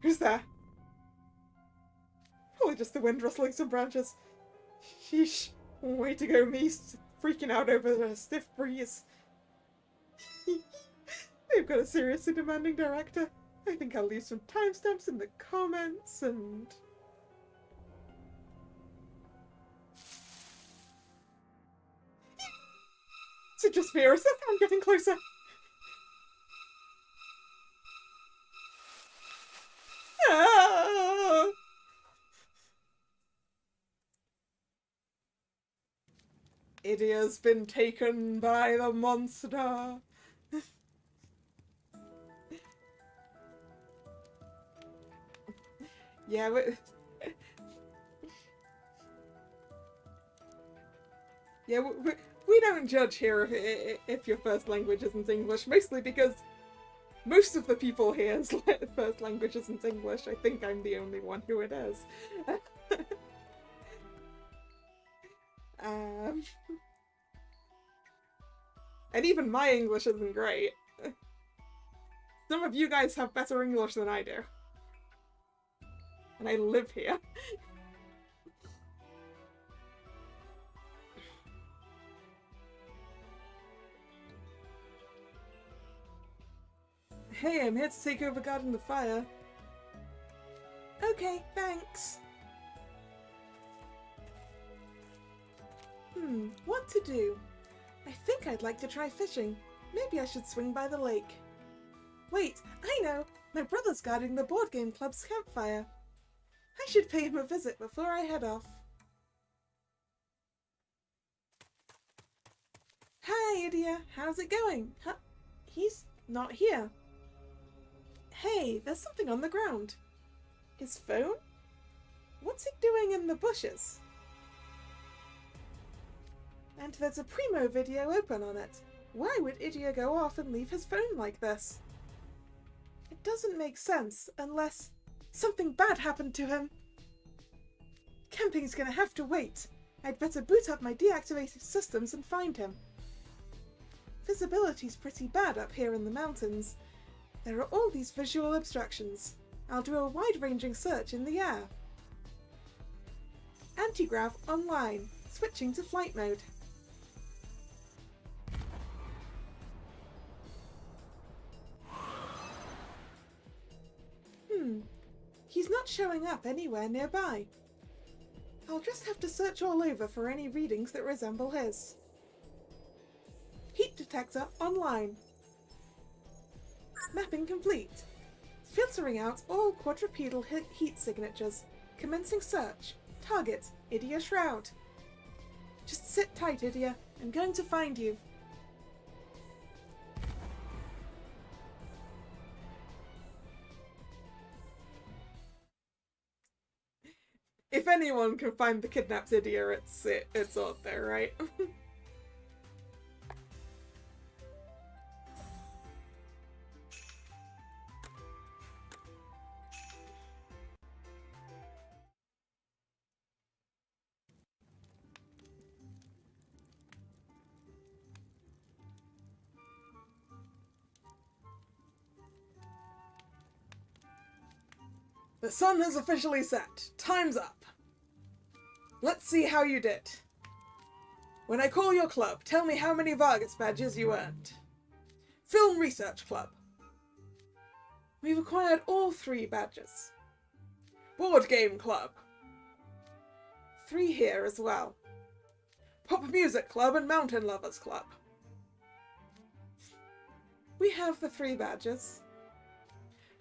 Who's there? Probably just the wind rustling some branches. Sheesh. Way to go, me. freaking out over the stiff breeze. They've got a seriously demanding director. I think I'll leave some timestamps in the comments and... Is it just me or is that I'm getting closer? Ah! Idia's been taken by the monster. Yeah, we don't judge here if your first language isn't English, mostly because most of the people here's first language isn't English. I think I'm the only one who it is. And even my English isn't great. Some of you guys have better English than I do. And I live here. Hey, I'm here to take over guarding the fire. Okay, thanks. What to do? I think I'd like to try fishing. Maybe I should swing by the lake. Wait, I know! My brother's guarding the board game club's campfire. I should pay him a visit before I head off. Hi, Idia. How's it going? Huh? He's not here. Hey, there's something on the ground. His phone? What's it doing in the bushes? And there's a Primo video open on it. Why would Idia go off and leave his phone like this? It doesn't make sense unless something bad happened to him. Camping's gonna have to wait. I'd better boot up my deactivated systems and find him. Visibility's pretty bad up here in the mountains. There are all these visual obstructions. I'll do a wide-ranging search in the air. Anti-grav online. Switching to flight mode. He's not showing up anywhere nearby. I'll just have to search all over for any readings that resemble his. Heat detector online. Mapping complete. Filtering out all quadrupedal heat signatures. Commencing search. Target, Idia Shroud. Just sit tight, Idia. I'm going to find you. If anyone can find the kidnapped Idia, it's out there, right? The sun has officially set. Time's up. Let's see how you did. When I call your club, tell me how many Vargas badges you earned. Film Research Club. We've acquired all 3 badges. Board Game Club. 3 here as well. Pop Music Club and Mountain Lovers Club. We have the 3 badges.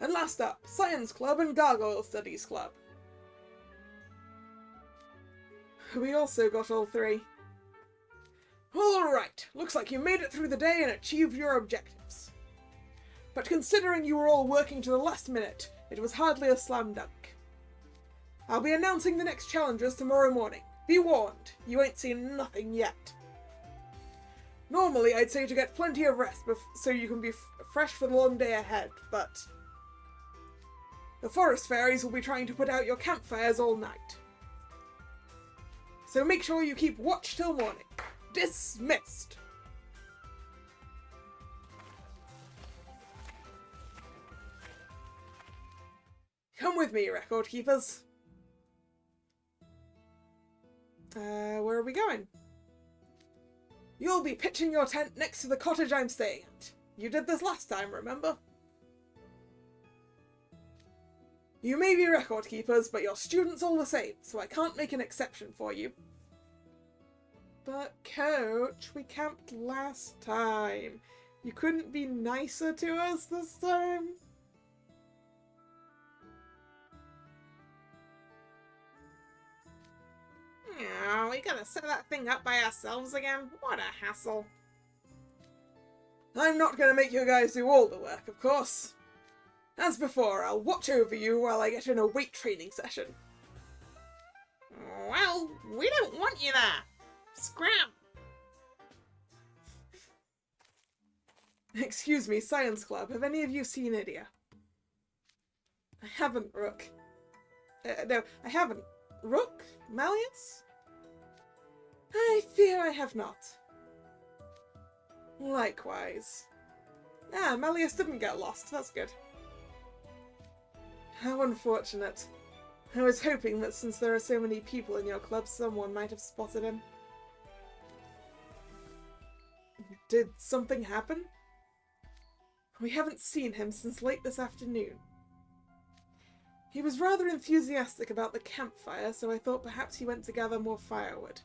And last up, Science Club and Gargoyle Studies Club. We also got all 3. Alright, looks like you made it through the day and achieved your objectives. But considering you were all working to the last minute, it was hardly a slam dunk. I'll be announcing the next challengers tomorrow morning. Be warned, you ain't seen nothing yet. Normally I'd say to get plenty of rest so you can be fresh for the long day ahead, but the forest fairies will be trying to put out your campfires all night. So make sure you keep watch till morning. Dismissed! Come with me, record keepers. Where are we going? You'll be pitching your tent next to the cottage I'm staying at. You did this last time, remember? You may be record keepers, but you're students all the same, so I can't make an exception for you. But, Coach, we camped last time. You couldn't be nicer to us this time? Oh, we gotta set that thing up by ourselves again? What a hassle. I'm not gonna make you guys do all the work, of course. As before, I'll watch over you while I get in a weight training session. Well, we don't want you there. Scram! Excuse me, Science Club, have any of you seen Idia? I haven't, Rook. No, I haven't. Rook? Malleus? I fear I have not. Likewise. Ah, Malleus didn't get lost, that's good. How unfortunate. I was hoping that since there are so many people in your club, someone might have spotted him. Did something happen? We haven't seen him since late this afternoon. He was rather enthusiastic about the campfire, so I thought perhaps he went to gather more firewood.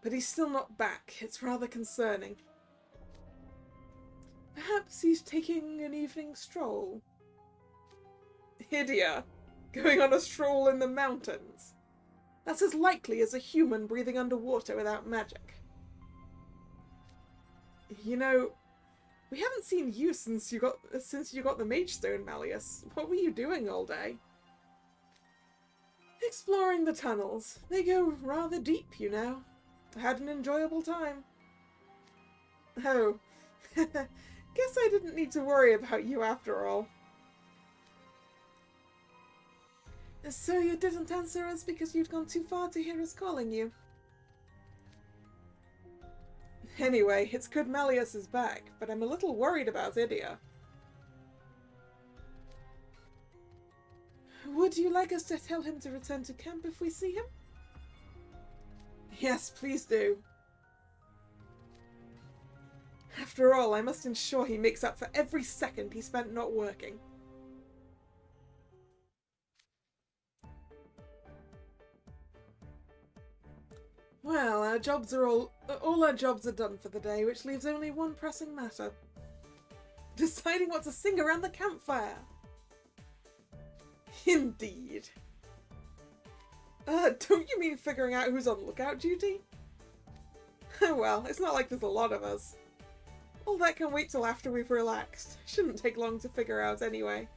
But he's still not back. It's rather concerning. Perhaps he's taking an evening stroll. Idia, going on a stroll in the mountains. That's as likely as a human breathing underwater without magic. You know, we haven't seen you since you got the Mage Stone, Malleus. What were you doing all day? Exploring the tunnels. They go rather deep, you know. I had an enjoyable time. Oh, guess I didn't need to worry about you after all. So you didn't answer us because you'd gone too far to hear us calling you. Anyway, it's good Malleus is back, but I'm a little worried about Idia. Would you like us to tell him to return to camp if we see him? Yes, please do. After all, I must ensure he makes up for every second he spent not working. Well, our jobs are all our jobs are done for the day, which leaves only one pressing matter. Deciding what to sing around the campfire. Indeed. Don't you mean figuring out who's on lookout duty? Oh well, it's not like there's a lot of us. All that can wait till after we've relaxed. Shouldn't take long to figure out anyway.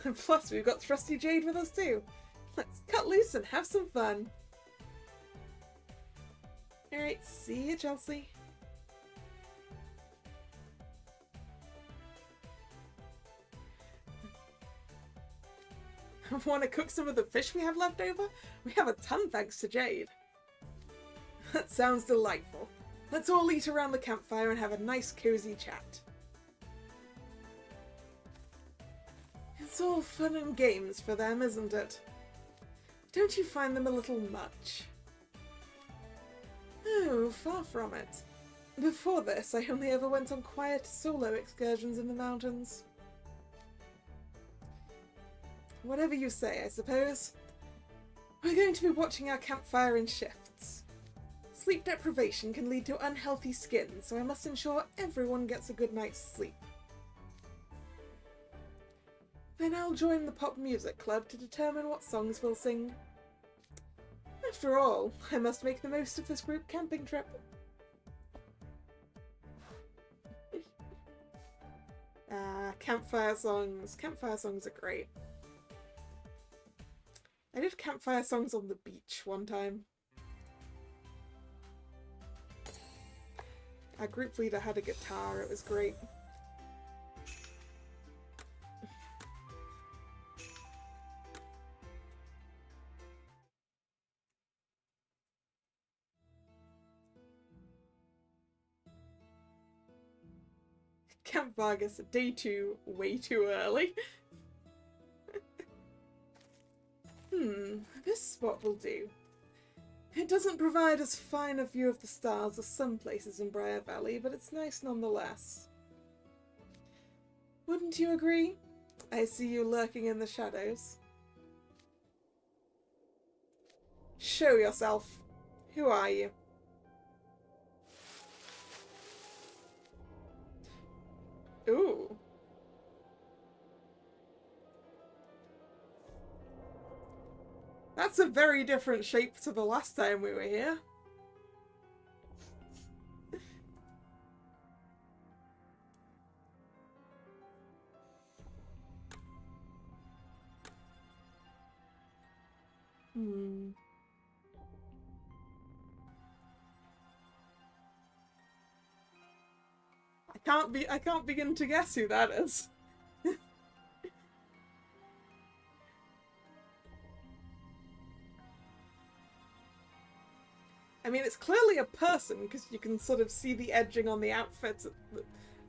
And plus, we've got Trusty Jade with us too. Let's cut loose and have some fun. Alright, see you, Chelsea. Want to cook some of the fish we have left over? We have a ton thanks to Jade. That sounds delightful. Let's all eat around the campfire and have a nice cozy chat. It's all fun and games for them, isn't it? Don't you find them a little much? Oh, far from it. Before this, I only ever went on quiet solo excursions in the mountains. Whatever you say, I suppose. We're going to be watching our campfire in shifts. Sleep deprivation can lead to unhealthy skin, so I must ensure everyone gets a good night's sleep. Then I'll join the pop music club to determine what songs we'll sing. After all, I must make the most of this group camping trip. Campfire songs. Campfire songs are great. I did campfire songs on the beach one time. Our group leader had a guitar, it was great. Camp Vargas, day 2, way too early. This spot will do. It doesn't provide as fine a view of the stars as some places in Briar Valley, but it's nice nonetheless. Wouldn't you agree? I see you lurking in the shadows. Show yourself. Who are you? Ooh. That's a very different shape to the last time we were here. I can't begin to guess who that is. I mean, it's clearly a person because you can sort of see the edging on the outfits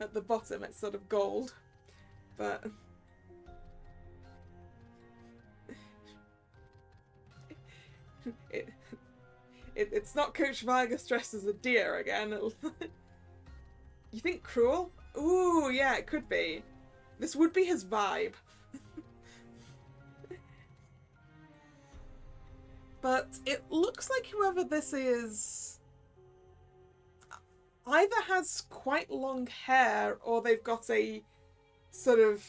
at the bottom. It's sort of gold, but it's not Coach Vargas dressed as a deer again. You think cruel? Ooh, yeah, it could be. This would be his vibe. But it looks like whoever this is either has quite long hair or they've got a sort of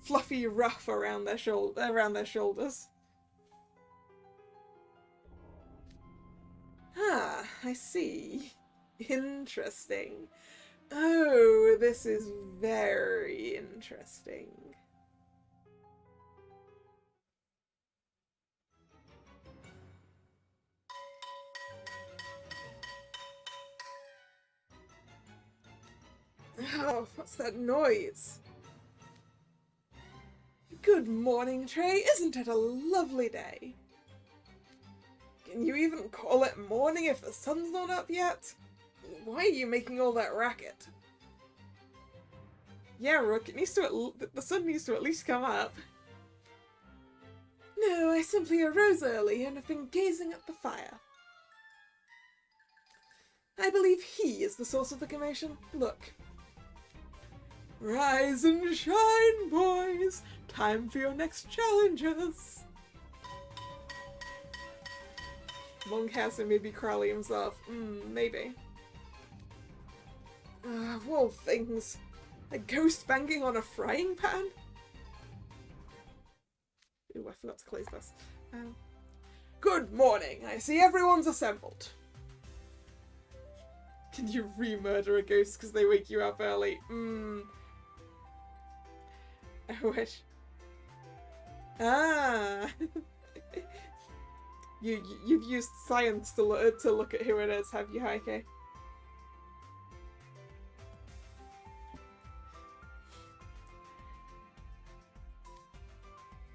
fluffy ruff around their shoulders. Ah, I see. Interesting. Oh, this is very interesting. Oh, what's that noise? Good morning, Trey. Isn't it a lovely day? Can you even call it morning if the sun's not up yet? Why are you making all that racket? Yeah, Rook, the sun needs to at least come up. No, I simply arose early and have been gazing at the fire. I believe he is the source of the commotion. Look. Rise and shine, boys! Time for your next challenges! Monk has to maybe Crowley himself. Maybe. Of all things. A ghost banging on a frying pan? Ooh, I forgot to close this. Good morning! I see everyone's assembled. Can you re-murder a ghost because they wake you up early? I wish. Ah! You've used science to look at who it is, have you, Heike?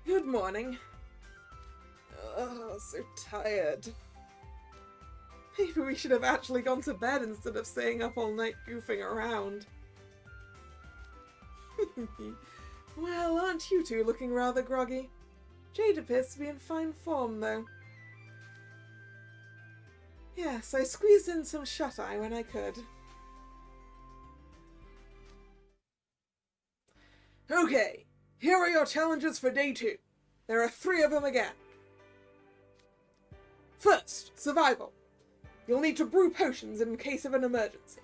Good morning. Oh, so tired. Maybe we should have actually gone to bed instead of staying up all night goofing around. Well, aren't you two looking rather groggy? Jade appears to be in fine form, though. Yes, I squeezed in some shut-eye when I could. Okay, here are your challenges for day 2. There are 3 of them again. First, survival. You'll need to brew potions in case of an emergency.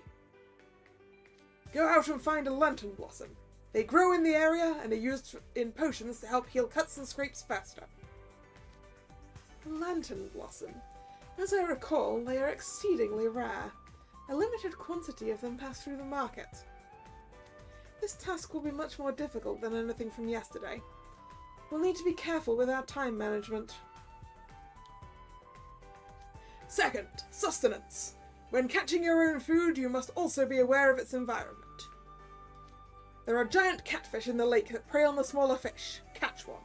Go out and find a lantern blossom. They grow in the area and are used in potions to help heal cuts and scrapes faster. Lantern blossom. As I recall, they are exceedingly rare. A limited quantity of them pass through the market. This task will be much more difficult than anything from yesterday. We'll need to be careful with our time management. Second, sustenance. When catching your own food, you must also be aware of its environment. There are giant catfish in the lake that prey on the smaller fish. Catch one.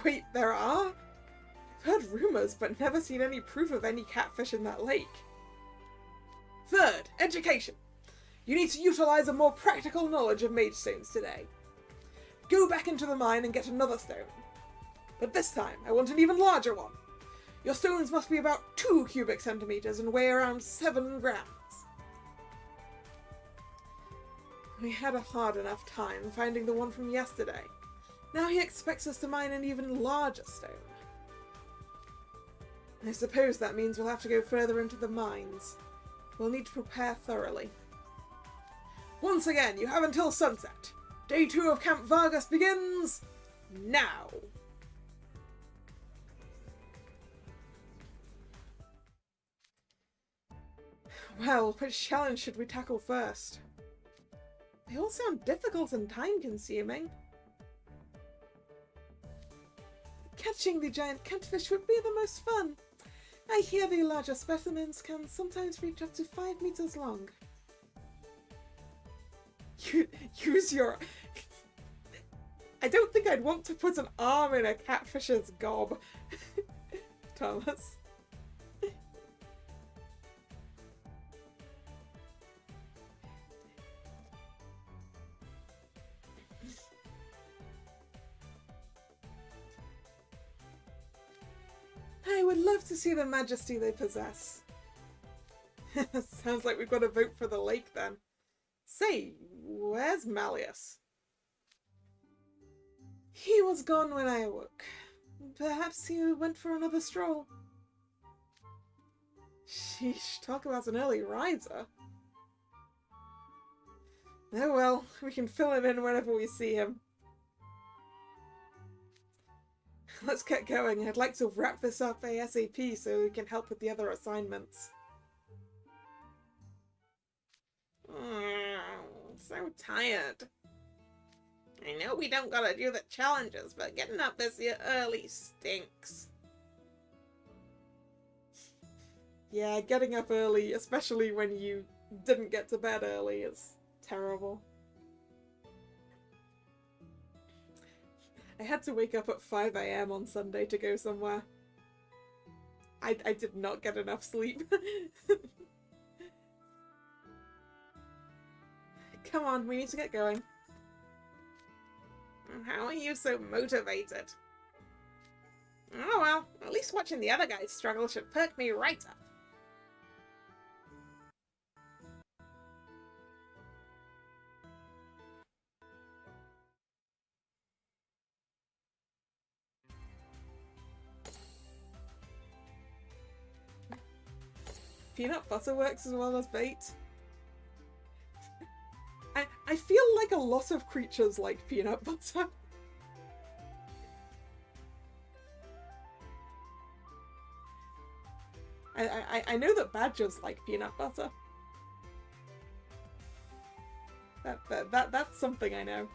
Wait, there are? I've heard rumours, but never seen any proof of any catfish in that lake. Third, education. You need to utilise a more practical knowledge of mage stones today. go back into the mine and get another stone. But this time, I want an even larger one. Your stones must be about 2 cubic centimeters and weigh around 7 grams. We had a hard enough time finding the one from yesterday. Now he expects us to mine an even larger stone. I suppose that means we'll have to go further into the mines. We'll need to prepare thoroughly. Once again, you have until sunset. Day 2 of Camp Vargas begins now. Well, which challenge should we tackle first? They all sound difficult and time-consuming. Catching the giant catfish would be the most fun. I hear the larger specimens can sometimes reach up to 5 meters long. Use your... I don't think I'd want to put an arm in a catfish's gob. Thomas. I would love to see the majesty they possess. Sounds like we've got to vote for the lake then. Say, where's Malleus? He was gone when I awoke. Perhaps he went for another stroll. Sheesh, talk about an early riser. Oh well, we can fill him in whenever we see him. Let's get going. I'd like to wrap this up ASAP so we can help with the other assignments. So tired. I know we don't gotta do the challenges, but getting up this year early stinks. Yeah, getting up early, especially when you didn't get to bed early, is terrible. I had to wake up at 5 AM on Sunday to go somewhere. I did not get enough sleep. Come on, we need to get going. How are you so motivated? Oh well, at least watching the other guys struggle should perk me right up. Peanut butter works as well as bait. I feel like a lot of creatures like peanut butter. I know that badgers like peanut butter. That's something I know.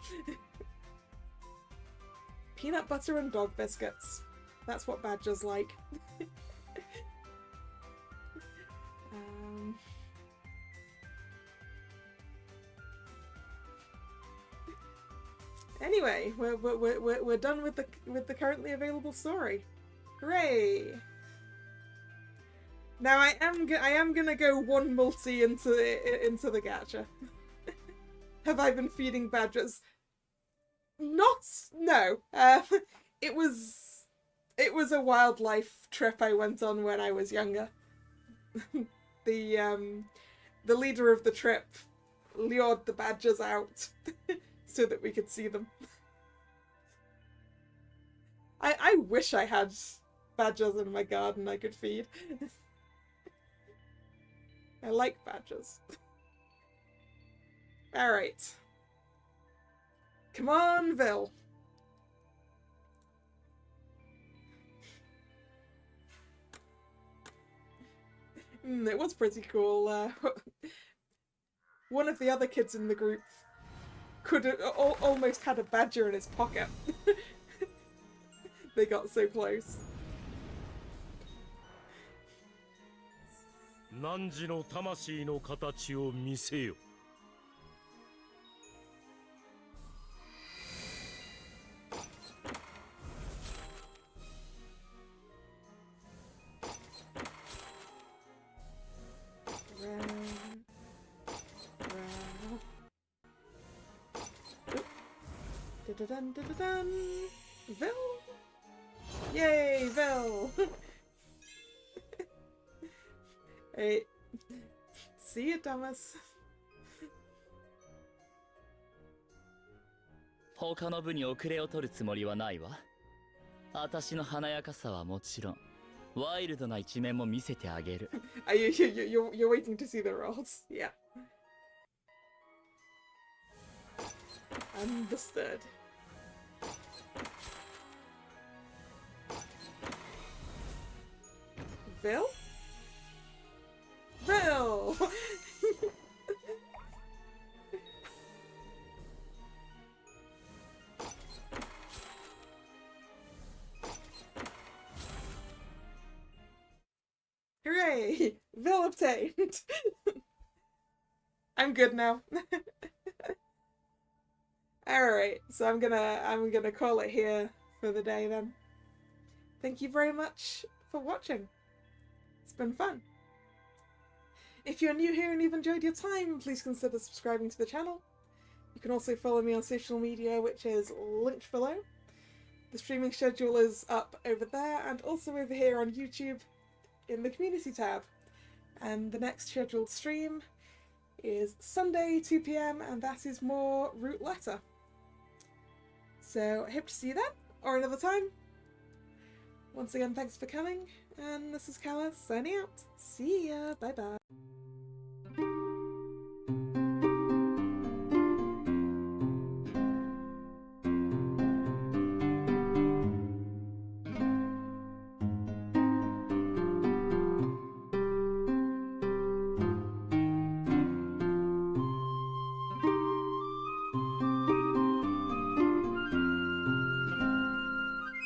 Peanut butter and dog biscuits. That's what badgers like. Anyway, we're done with the currently available story. Hooray! Now I am gonna go one multi into the gacha. Have I been feeding badgers? No. It was a wildlife trip I went on when I was younger. The leader of the trip lured the badgers out so that we could see them. I wish I had badgers in my garden I could feed. I like badgers. Alright. Come on, Vil. It was pretty cool. One of the other kids in the group almost had a badger in his pocket. They got so close. 汝の魂の形を見せよ。Did dun, dun, dun, dun. Vil? Yay, Vil! Hey, see you, Thomas. 他の部に遅れを取るつもりはないわ。私の華やかさはもちろん、ワイルドな一面も見せてあげる。You're waiting to see the rolls. Yeah. Understood. Vil? Vil! Hooray! Vil obtained! I'm good now. Alright, so I'm gonna call it here for the day then. Thank you very much for watching. It's been fun. If you're new here and you've enjoyed your time, please consider subscribing to the channel. You can also follow me on social media, which is linked below. The streaming schedule is up over there and also over here on YouTube in the community tab. And the next scheduled stream is Sunday 2 PM and that is more Root Letter. So I hope to see you then, or another time. Once again, thanks for coming, and this is Kalla signing out. See ya, bye bye.